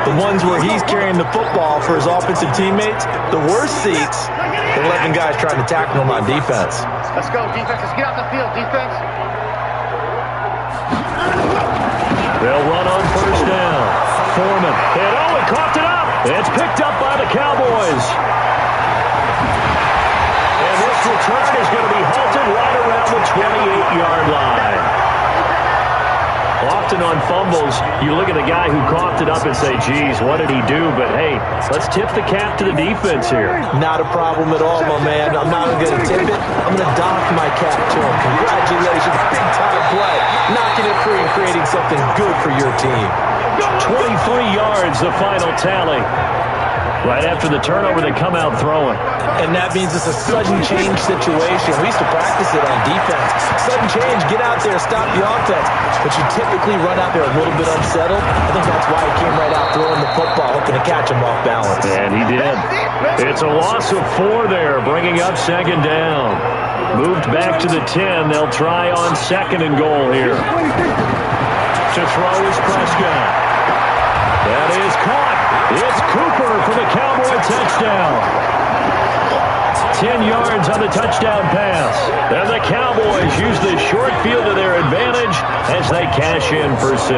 the ones where he's carrying the football for his offensive teammates. The worst seats, the 11 guys trying to tackle him on defense. Let's go, defense. Let's get out the field, defense. They'll run on 1st down. Foreman. And he coughed it up. It's picked up by the Cowboys. And this return is going to be halted right around the 28-yard line. Often on fumbles, you look at the guy who coughed it up and say, geez, what did he do? But, hey, let's tip the cap to the defense here. Not a problem at all, my man. I'm not going to tip it. I'm going to dock my cap to him. Congratulations. Big-time play. Knocking it free and creating something good for your team. 23 yards, the final tally. Right after the turnover, they come out throwing. And that means it's a sudden change situation. We used to practice it on defense. Sudden change, get out there, stop the offense. But you typically run out there a little bit unsettled. I think that's why he came right out throwing the football, hoping to catch him off balance. And he did. It's a loss of 4 there, bringing up 2nd down. Moved back to the 10. They'll try on 2nd and goal here. To throw is Prescott. That is caught. It's Cooper for the Cowboy touchdown. 10 yards on the touchdown pass. And the Cowboys use the short field to their advantage as they cash in for 6.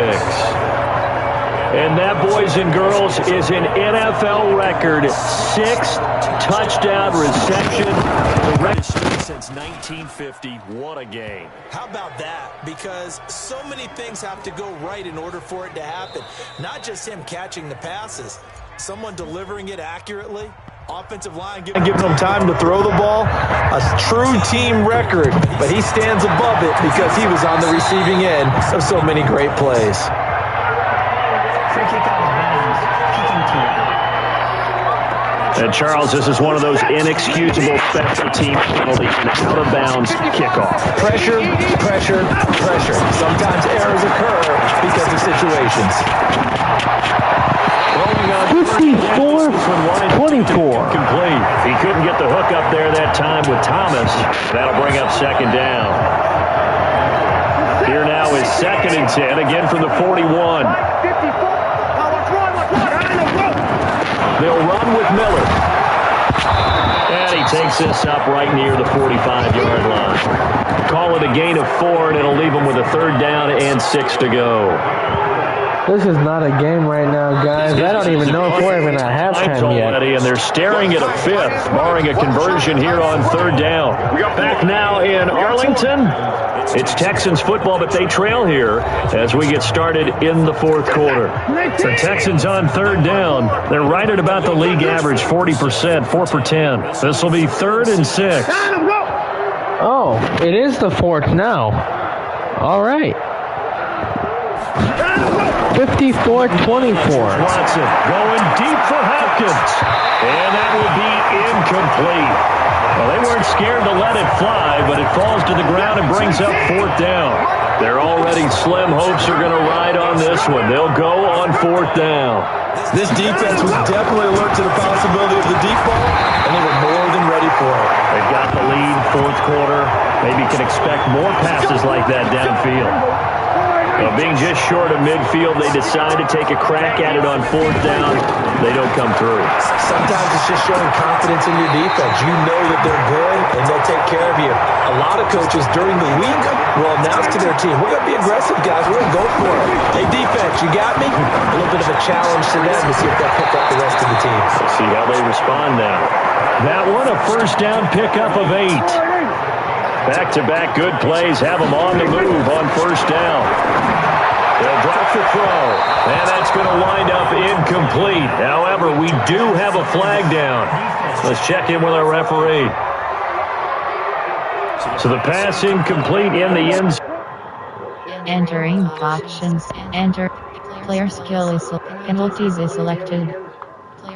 And that, boys and girls, is an NFL record 6th touchdown reception. The record since 1950. What a game. How about that? Because so many things have to go right in order for it to happen. Not just him catching the passes. Someone delivering it accurately. Offensive line giving them time to throw the ball. A true team record, but he stands above it because he was on the receiving end of so many great plays. Free kick out of bounds. Kicking team. And Charles, this is one of those inexcusable special team penalties, an out-of-bounds kickoff. Pressure, pressure, pressure. Sometimes errors occur because of situations. 54-24. Complete. He couldn't get the hook up there that time with Thomas. That'll bring up second down. Here now is 2nd and 10, again from the 41. They'll run with Miller. And he takes this up right near the 45-yard line. Call it a gain of 4, and it'll leave them with a 3rd down and 6 to go. This is not a game right now, guys. I don't even know if we're even at halftime yet. And they're staring at a 5th, barring a conversion here on 3rd down. Back now in Arlington. It's Texans football, but they trail here as we get started in the 4th quarter. The Texans on 3rd down. They're right at about the league average, 40%, 4 for 10. This will be 3rd and 6. Oh, it is the 4th now. All right. 54-24. Watson going deep for Hopkins. And that will be incomplete. Well, they weren't scared to let it fly, but it falls to the ground and brings up 4th down. Their already slim hopes are going to ride on this one. They'll go on 4th down. This defense was definitely alert to the possibility of the deep ball, and they were more than ready for it. They've got the lead, 4th quarter. Maybe can expect more passes like that downfield. Being just short of midfield, they decide to take a crack at it on 4th down. They don't come through. Sometimes it's just showing confidence in your defense. You know that they're good, and they'll take care of you. A lot of coaches during the week will announce to their team, we're going to be aggressive, guys. We're going to go for it. Hey, defense, you got me? A little bit of a challenge to them to see if they'll pick up the rest of the team. Let's see how they respond now. That one, a 1st down pickup of 8. Back-to-back good plays have them on the move on 1st down. They'll drop the throw, and that's going to wind up incomplete. However, we do have a flag down. Let's check in with our referee. So the pass incomplete in the end zone. Entering options. Enter. Player skill is penalties is selected.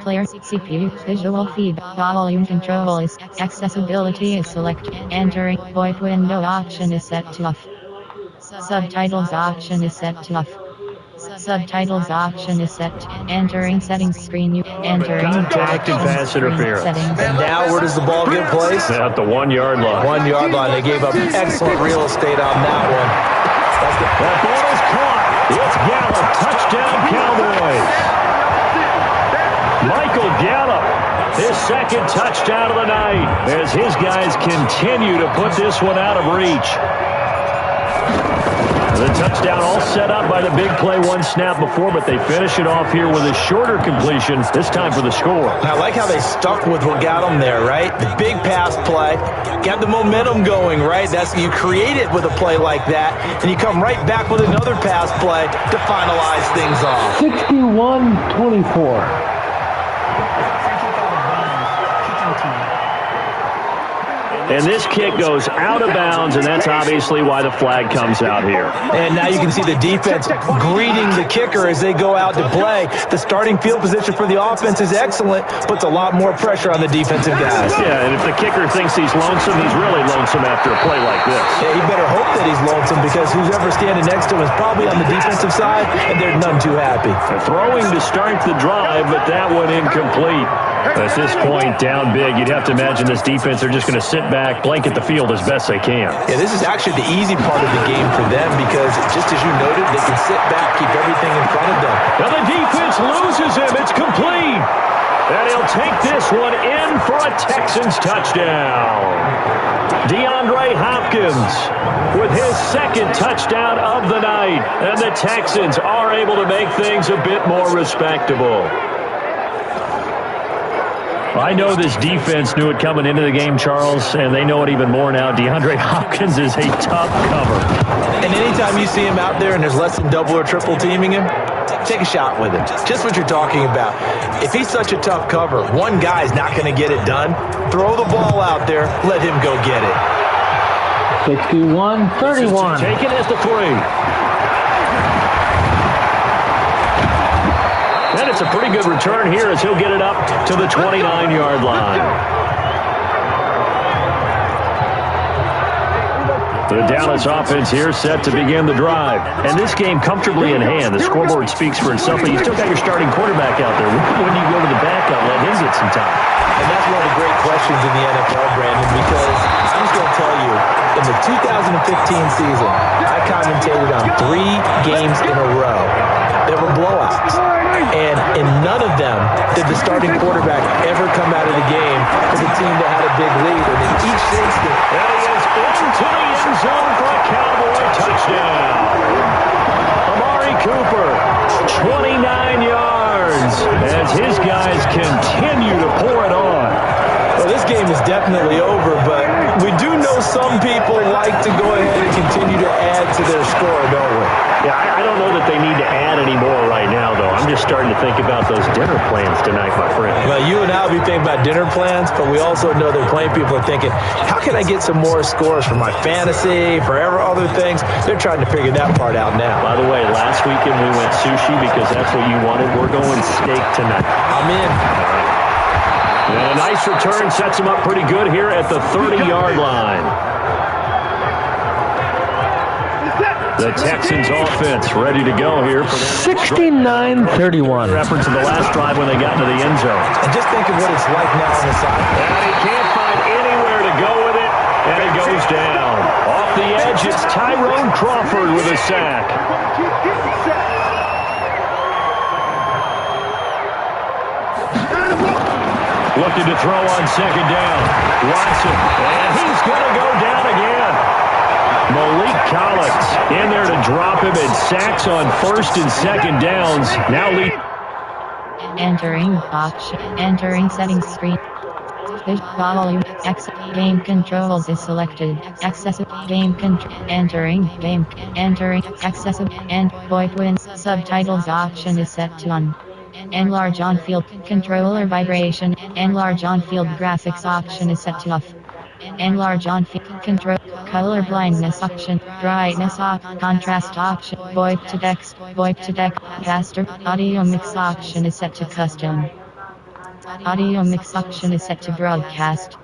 Player CPU visual feed volume control is accessibility is selected. Entering voice window option is set to off. Subtitles option is set to off. Subtitles option is set. Entering settings screen. You entering contact and pass interference. Settings. And now where does the ball get placed? At the 1-yard line. 1-yard line. They gave up excellent real estate on that one. That ball is caught. It's Gallup. Touchdown, Cowboys. Michael Gallup, his 2nd touchdown of the night as his guys continue to put this one out of reach. The touchdown all set up by the big play 1 snap before, but they finish it off here with a shorter completion, this time for the score. I like how they stuck with what got them there, right? The big pass play, got the momentum going, right? That's you create it with a play like that, and you come right back with another pass play to finalize things off. 61-24. And this kick goes out of bounds, and that's obviously why the flag comes out here. And now you can see the defense greeting the kicker as they go out to play. The starting field position for the offense is excellent, puts a lot more pressure on the defensive guys. Yeah, and if the kicker thinks he's lonesome, he's really lonesome after a play like this. Yeah, he better hope that he's lonesome because who's ever standing next to him is probably on the defensive side, and they're none too happy. They're throwing to start the drive, but that one incomplete. At this point, down big, you'd have to imagine this defense are just going to sit back, blanket the field as best they can. Yeah, this is actually the easy part of the game for them because, just as you noted, they can sit back, keep everything in front of them. Now the defense loses him. It's complete. And he'll take this one in for a Texans touchdown. DeAndre Hopkins with his 2nd touchdown of the night. And the Texans are able to make things a bit more respectable. I know this defense knew it coming into the game, Charles, and they know it even more now. DeAndre Hopkins is a tough cover. And anytime you see him out there and there's less than double or triple teaming him, take a shot with him. Just what you're talking about. If he's such a tough cover, one guy's not going to get it done. Throw the ball out there. Let him go get it. 61-31. Taken as the 3. And it's a pretty good return here as he'll get it up to the 29-yard line. The Dallas offense here set to begin the drive. And this game comfortably in hand. The scoreboard speaks for itself, but you still got your starting quarterback out there. When do you go to the backup, let him get some time? And that's one of the great questions in the NFL, Brandon, because I'm just going to tell you, in the 2015 season, I commentated on 3 games in a row that were blowouts. And in none of them did the starting quarterback ever come out of the game for the team that had a big lead. And in each instance, that is into the end zone for a Cowboy touchdown. Amari Cooper, 29 yards, as his guys continue to pour it on. Well, this game is definitely over, but we do know some people like to go ahead and continue to add to their score, don't we? Yeah, I don't know that they need to add any more right now, though. I'm just starting to think about those dinner plans tonight, my friend. Well, you and I will be thinking about dinner plans, but we also know that plenty of people are thinking, how can I get some more scores for my fantasy, for other things? They're trying to figure that part out now. By the way, last weekend we went sushi because that's what you wanted. We're going steak tonight. I'm in. And a nice return sets him up pretty good here at the 30-yard line. The Texans offense ready to go here. 69-31. Reference to the last drive when they got into the end zone. And just think of what it's like now on the side. And he can't find anywhere to go with it, and it goes down. Off the edge, it's Tyrone Crawford with a sack. Looking to throw on second down. Watson, and he's going to go down again. Malik Collins in there to drop him, and sacks on first and second downs. Now lead. Entering option. Entering settings screen. Fish volume. Exit game controls is selected. Accessible game control. Entering game. Entering accessible and voice wins. Subtitles option is set to on. Enlarge on field controller vibration. Enlarge on field graphics option is set to off. Enlarge on field control color blindness option. Brightness off. Contrast option. VoIP to text. VoIP to text. Caster. Audio mix option is set to custom. Audio mix option is set to broadcast.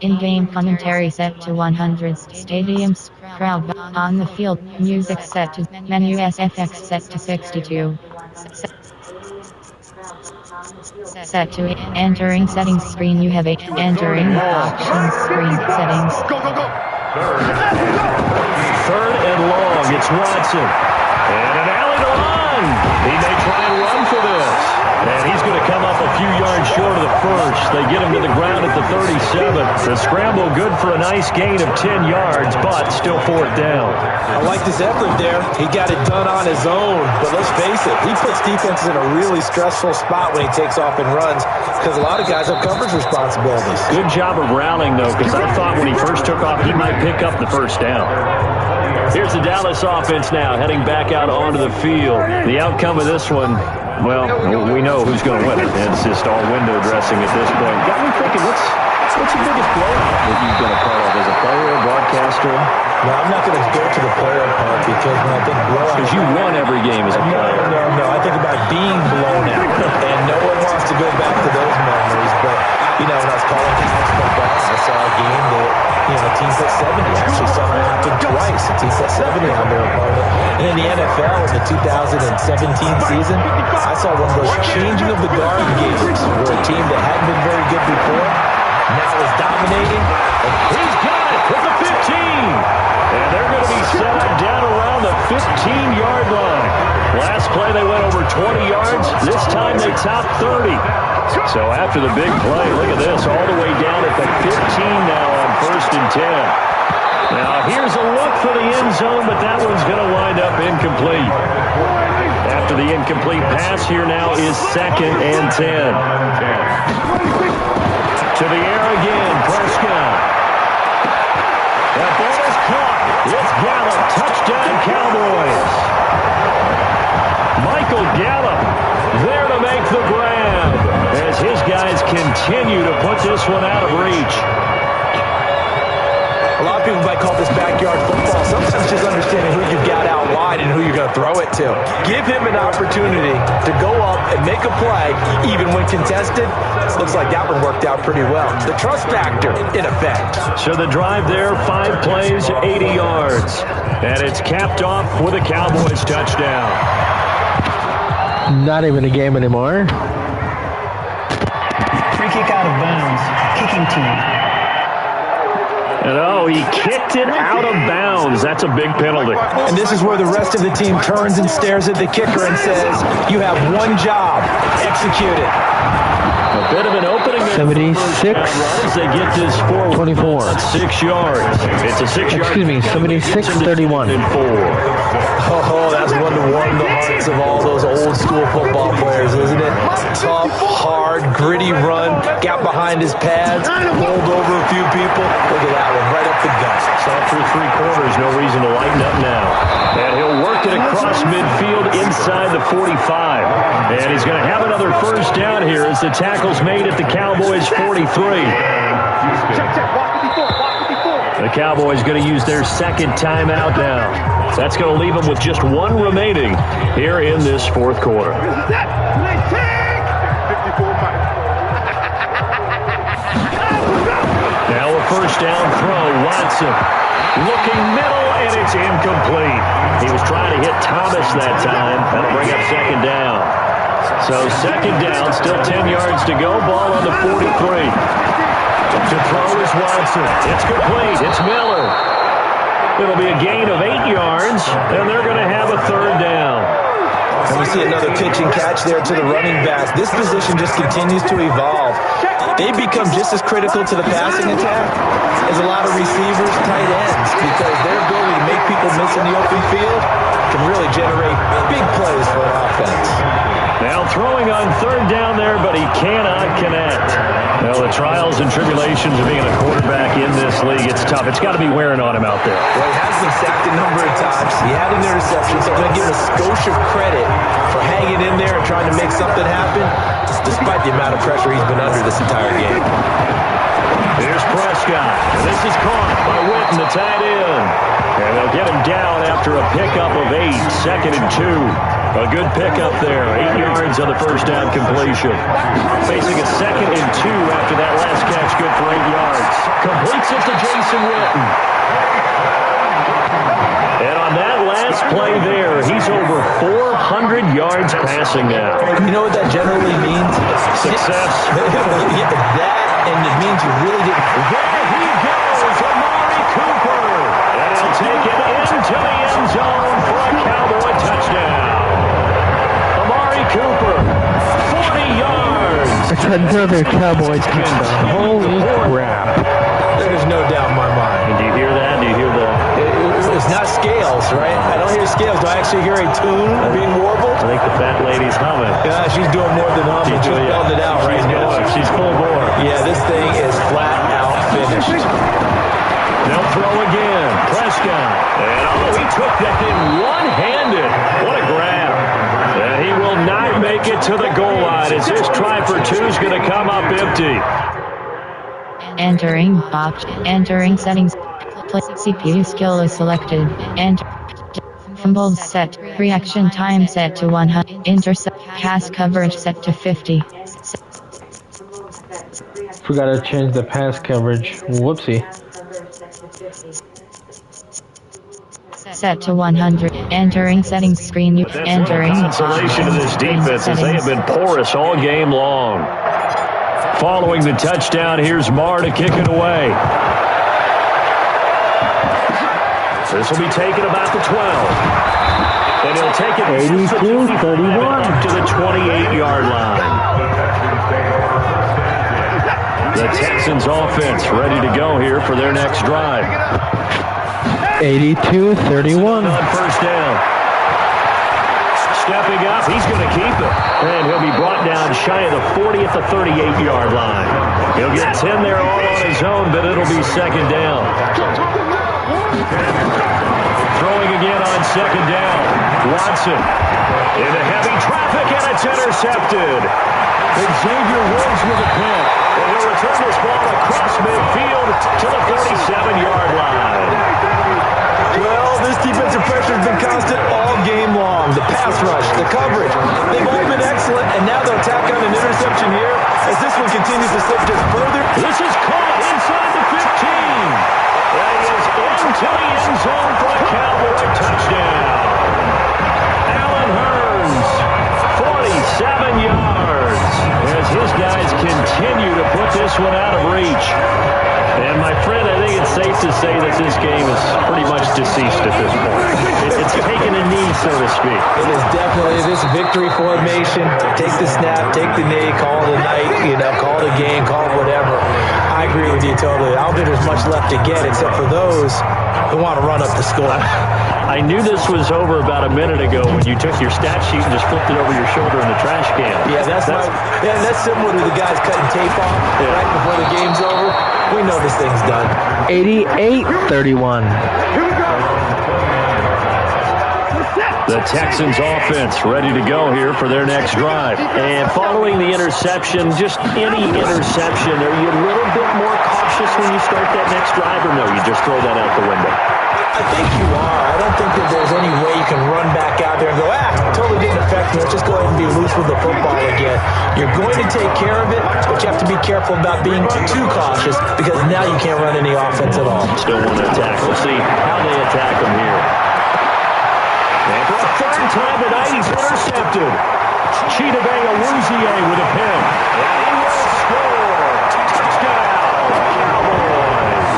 In-game commentary set to 100. Stadiums. Crowd on the field. Music set to menu SFX set to 62. Set to entering settings screen. You have a entering options screen settings. Third and long. It's Watson. And an alley to run. He may try and run for this. And he's going to come up a few yards short of the first. They get him to the ground at the 37. The scramble good for a nice gain of 10 yards, but still fourth down. I like this effort there. He got it done on his own. But let's face it, he puts defenses in a really stressful spot when he takes off and runs because a lot of guys have coverage responsibilities. Good job of rallying, though, because I thought when he first took off, he might pick up the first down. Here's the Dallas offense now, heading back out onto the field. The outcome of this one, well, we know who's going to win it. It's just all window dressing at this point. Got me thinking, what's the biggest blowout that you've been a part of as a player, a broadcaster? No, I'm not going to go to the player part because when I think blowout... Because you won every game as a player. No. I think about being blown out. And no one wants to go back to those memories. But, when I was calling college football, I saw a game that, a team put 70. I actually saw it happen twice. A team put 70 on their opponent. And in the NFL, in the 2017 season, I saw one of those changing of the guard games where a team that hadn't been very good before now is dominating. And he's got it with the 15. And they're going to be set up down around the 15-yard line. Last play, they went over 20 yards. This time, they topped 30. So after the big play, look at this, all the way down at the 15 now on first and 10. Now, here's a look for the end zone, but that one's going to wind up incomplete. After the incomplete pass, here now is second and 10. To the air again, Prescott. That ball is caught. It's Gallup. Touchdown, Cowboys. Michael Gallup continue to put this one out of reach. A lot of people might call this backyard football. Sometimes just understanding who you've got out wide and who you're going to throw it to. Give him an opportunity to go up and make a play, even when contested. Looks like that one worked out pretty well. The trust factor, in effect. So the drive there, 5 plays, 80 yards. And it's capped off with a Cowboys touchdown. Not even a game anymore. Free kick out of bounds. Kicking team. And he kicked it out of bounds. That's a big penalty. And this is where the rest of the team turns and stares at the kicker and says, you have one job. Execute it. A bit of an opening. 76. As they get this forward. 24. 6 yards. It's a 6 yard. Excuse me, 76-31. And 4. Oh, that's one to warm the hearts of all those old school football players, isn't it? Tough, hard, gritty run, got behind his pads, rolled over a few people. Look at that one, right up the gut. So through 3 quarters, no reason to lighten up now. And he'll work it across midfield inside the 45. And he's going to have another first down here as the tackle's made at the Cowboys' 43. The Cowboys going to use their second timeout now. That's going to leave them with just 1 remaining here in this 4th quarter. Now a first down throw. Watson looking middle, and it's incomplete. He was trying to hit Thomas that time. That'll bring up second down. So second down, still 10 yards to go. Ball on the 43. To throw is Watson. It's complete. It's Miller. It'll be a gain of 8 yards, and they're going to have a third down. And we see another pitch and catch there to the running back. This position just continues to evolve. They become just as critical to the passing attack as a lot of receivers, tight ends, because their ability to make people miss in the open field can really generate big plays for an offense. Now throwing on third down there, but he cannot connect. Well, the trials and tribulations of being a quarterback in this league, it's tough. It's got to be wearing on him out there. Well, he has been sacked a number of times. He had an interception, so I'm going to give him a skosh of credit for hanging in there and trying to make something happen, despite the amount of pressure he's been under this entire game. Here's Prescott. And this is caught by Witten, the tight end. And they'll get him down after a pickup of 8, 2nd and 2. A good pickup there, 8 yards on the first down completion. Facing a 2nd and 2 after that last catch, good for 8 yards. Completes it to Jason Witten. And on that last play there, he's over 400 yards passing now. You know what that generally means? Success. That, and it means you really didn't. There he goes, Amari Cooper. And he'll take it into the end zone for a Cowboy touchdown. Cooper, 40 yards. It's another Cowboy touchdown. Holy crap. There's no doubt in my mind. And do you hear that? Do you hear the... It's not scales, right? I don't hear scales. Do I actually hear a tune being warbled? I think the fat lady's humming. Yeah, she's doing more than humming. She's building it out right now. She's full bore. Yeah, this thing is flat out finished. They'll throw again. Prescott. And he took that thing one-handed. What a grab. And he will not make it to the goal line as his try for 2 is going to come up empty. Entering box. Entering settings. CPU skill is selected. Enter. Fumble set. Reaction time set to 100. Intercept. Pass coverage set to 50. Forgot to change the pass coverage. Whoopsie. Set to 100. Entering settings screen. Entering consolation of this defense as they have been porous all game long. Following the touchdown, here's Marr to kick it away. This will be taken about the 12. And he'll take it 82-31 to the 28-yard line. The Texans offense ready to go here for their next drive. 82-31. On first down. Stepping up, he's going to keep it. And he'll be brought down shy of the 40 at the 38-yard line. He'll get 10 there all on his own, but it'll be second down. Throwing again on second down. Watson into heavy traffic, and it's intercepted. Xavier Woods with a pick. And he'll return this ball across midfield to the 47-yard line. Well, this defensive pressure has been constant all game long. The pass rush, the coverage, they've all been excellent, and now they'll tack on an interception here as this one continues to slip just further. This is caught inside the 15. That is into the end zone for a Cowboy touchdown. Allen Hurns, 47 yards, as his guys continue to put this one out of reach. And my friend, I think it's safe to say that this game is pretty much deceased at this point. It's taken a knee, so to speak. It is definitely this victory formation. Take the snap, take the knee, call it a night, call it a game, call it whatever. I agree with you totally. I don't think there's much left to get except for those who want to run up the score. I knew this was over about a minute ago when you took your stat sheet and just flipped it over your shoulder in the trash can. Yeah, that's similar to the guys cutting tape off right before the game's over. We know this thing's done. 88-31. The Texans offense ready to go here for their next drive. And following the interception, just any interception, are you a little bit more cautious when you start that next drive, or no, you just throw that out the window? I think you are. I don't think that there's any way you can run back out there and go, totally didn't affect me. Let's just go ahead and be loose with the football again. You're going to take care of it, but you have to be careful about being too cautious because now you can't run any offense at all. Still want to attack. We'll see how they attack them here. And for the third time tonight, he's intercepted. Chidobe Awuzie with a pin. And he will score. Touchdown, Cowboys.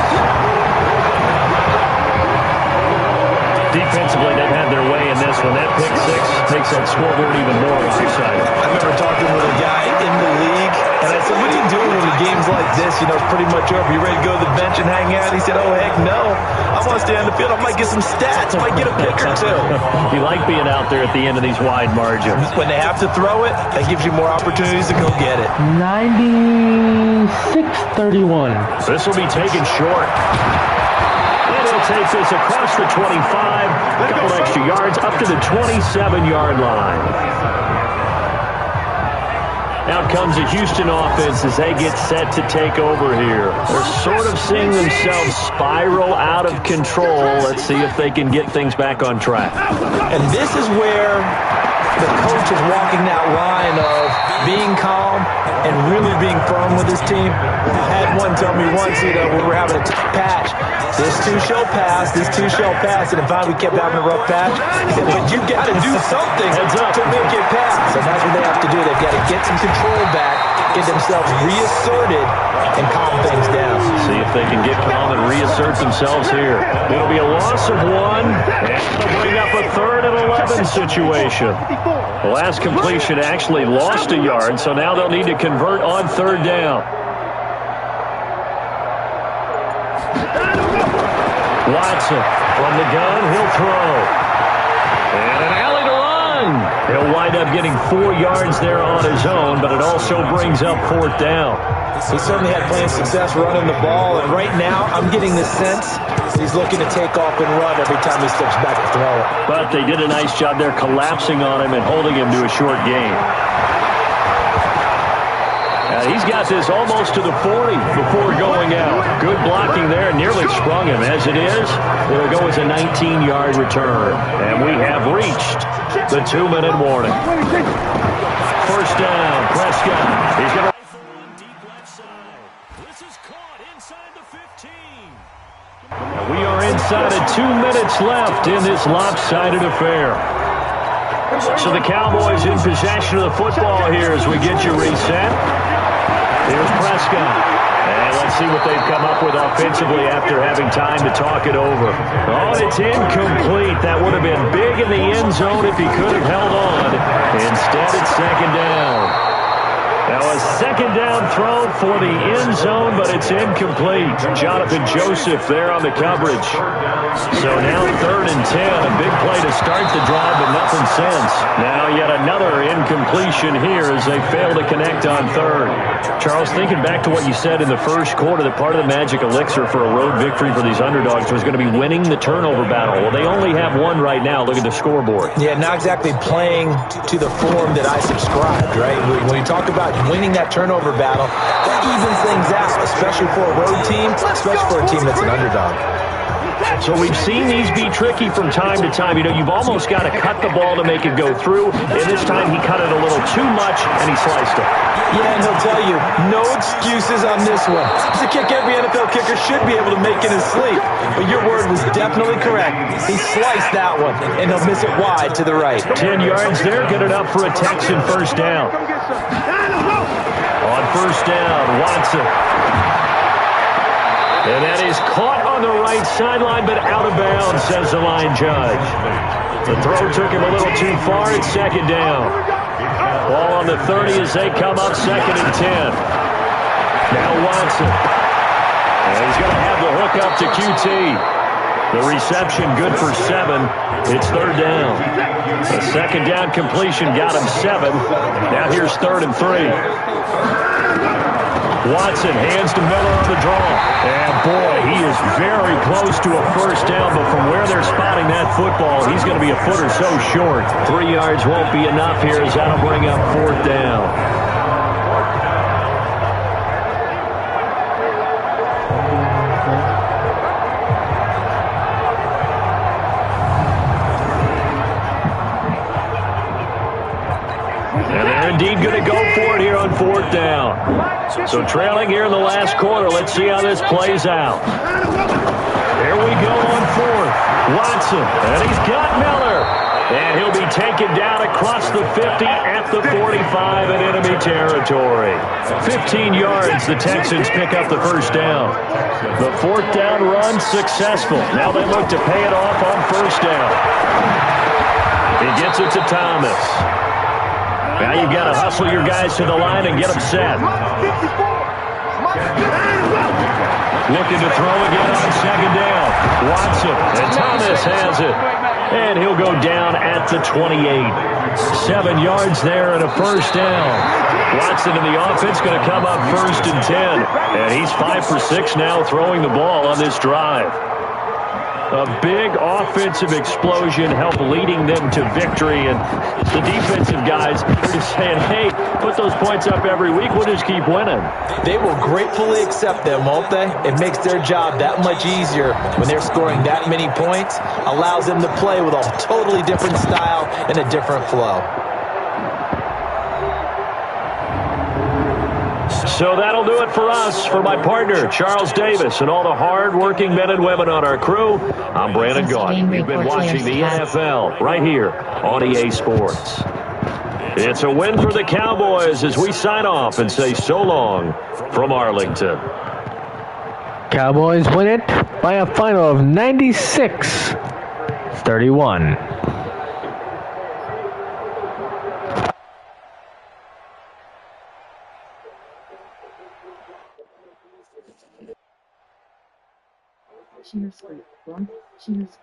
Defensively, they've had their way in this one. That pick six makes that scoreboard even more lopsided. I remember talking with a guy in the league, and I said, what are you doing in games like this? It's pretty much over. You ready to go to the bench and hang out? He said, oh, heck no. I want to stay on the field. I might get some stats. I might get a pick or two. You like being out there at the end of these wide margins. When they have to throw it, that gives you more opportunities to go get it. 96-31. This will be taken short. He'll take this across the 25, a couple extra yards, up to the 27-yard line. Out comes the Houston offense as they get set to take over here. They're sort of seeing themselves spiral out of control. Let's see if they can get things back on track. And this is where the coach is walking that line of being calm and really being firm with his team. I had one tell me once, when we were having a patch, this too shall pass, this too shall pass, and finally we kept having a rough patch. He said, but you got to do something to make it pass. And that's what they have to do. They've got to get some control back, get themselves reasserted, and calm things down. See if they can get calm and reassert themselves here. It'll be a loss of one, and it'll bring up a 3rd and 11 situation. The last completion actually lost a yard, so now they'll need to convert on 3rd down. Watson from the gun, he'll throw. And an alley to run. He'll wind up getting 4 yards there on his own, but it also brings up 4th down. He certainly had plenty of success running the ball, and right now I'm getting the sense he's looking to take off and run every time he steps back to throw it. But they did a nice job there collapsing on him and holding him to a short gain. He's got this almost to the 40 before going out. Good blocking there, nearly sprung him. As it is, it'll go as a 19-yard return. And we have reached the 2-minute warning. 1st down, Prescott. He's going to deep left side. This is caught inside the 15. And we are inside of 2 minutes left in this lopsided affair. So the Cowboys in possession of the football here as we get you reset. Here's Prescott. And let's see what they've come up with offensively after having time to talk it over. Oh, it's incomplete. That would have been big in the end zone if he could have held on. Instead, it's 2nd down. Now a 2nd down throw for the end zone, but it's incomplete. Jonathan Joseph there on the coverage. So now 3rd and 10. A big play to start the drive, but nothing since. Now yet another incompletion here as they fail to connect on 3rd. Charles, thinking back to what you said in the first quarter, that part of the magic elixir for a road victory for these underdogs was going to be winning the turnover battle. Well, they only have one right now. Look at the scoreboard. Yeah, not exactly playing to the form that I subscribed, right? When you talk about winning that turnover battle, that evens things out, especially for a road team, especially for a team that's an underdog. So we've seen these be tricky from time to time. You know, you've almost got to cut the ball to make it go through. And this time he cut it a little too much, and he sliced it. Yeah, and he'll tell you, no excuses on this one. It's a kick every NFL kicker should be able to make in his sleep. But your word was definitely correct. He sliced that one, and he'll miss it wide to the right. 10 yards there, good enough for a Texan first down. On first down, Watson. And that is caught on the right sideline, but out of bounds, says the line judge. The throw took him a little too far. It's 2nd down. Ball on the 30 as they come up, 2nd and 10. Now Watson. And he's going to have the hook up to QT. The reception good for 7. It's 3rd down. A 2nd down completion got him 7. Now here's 3rd and 3. Watson hands to Miller on the draw. And boy, he is very close to a first down, but from where they're spotting that football, he's going to be a foot or so short. 3 yards won't be enough here as that'll bring up 4th down. And they're indeed going to go for it here on 4th down. So trailing here in the last quarter. Let's see how this plays out. Here we go on 4th. Watson, and he's got Miller. And he'll be taken down across the 50 at the 45 in enemy territory. 15 yards, the Texans pick up the first down. The 4th down run successful. Now they look to pay it off on first down. He gets it to Thomas. Now you've got to hustle your guys to the line and get them set. Looking to throw again on 2nd down. Watson, and Thomas has it. And he'll go down at the 28. 7 yards there and a first down. Watson and the offense going to come up 1st and 10. And he's 5 for 6 now throwing the ball on this drive. A big offensive explosion helped leading them to victory. And the defensive guys are just saying, hey, put those points up every week. We'll just keep winning. They will gratefully accept them, won't they? It makes their job that much easier when they're scoring that many points. Allows them to play with a totally different style and a different flow. So that'll do it for us. For my partner, Charles Davis, and all the hard-working men and women on our crew, I'm Brandon Gaudin. You've been watching the NFL right here on EA Sports. It's a win for the Cowboys as we sign off and say so long from Arlington. Cowboys win it by a final of 96-31. Cheers.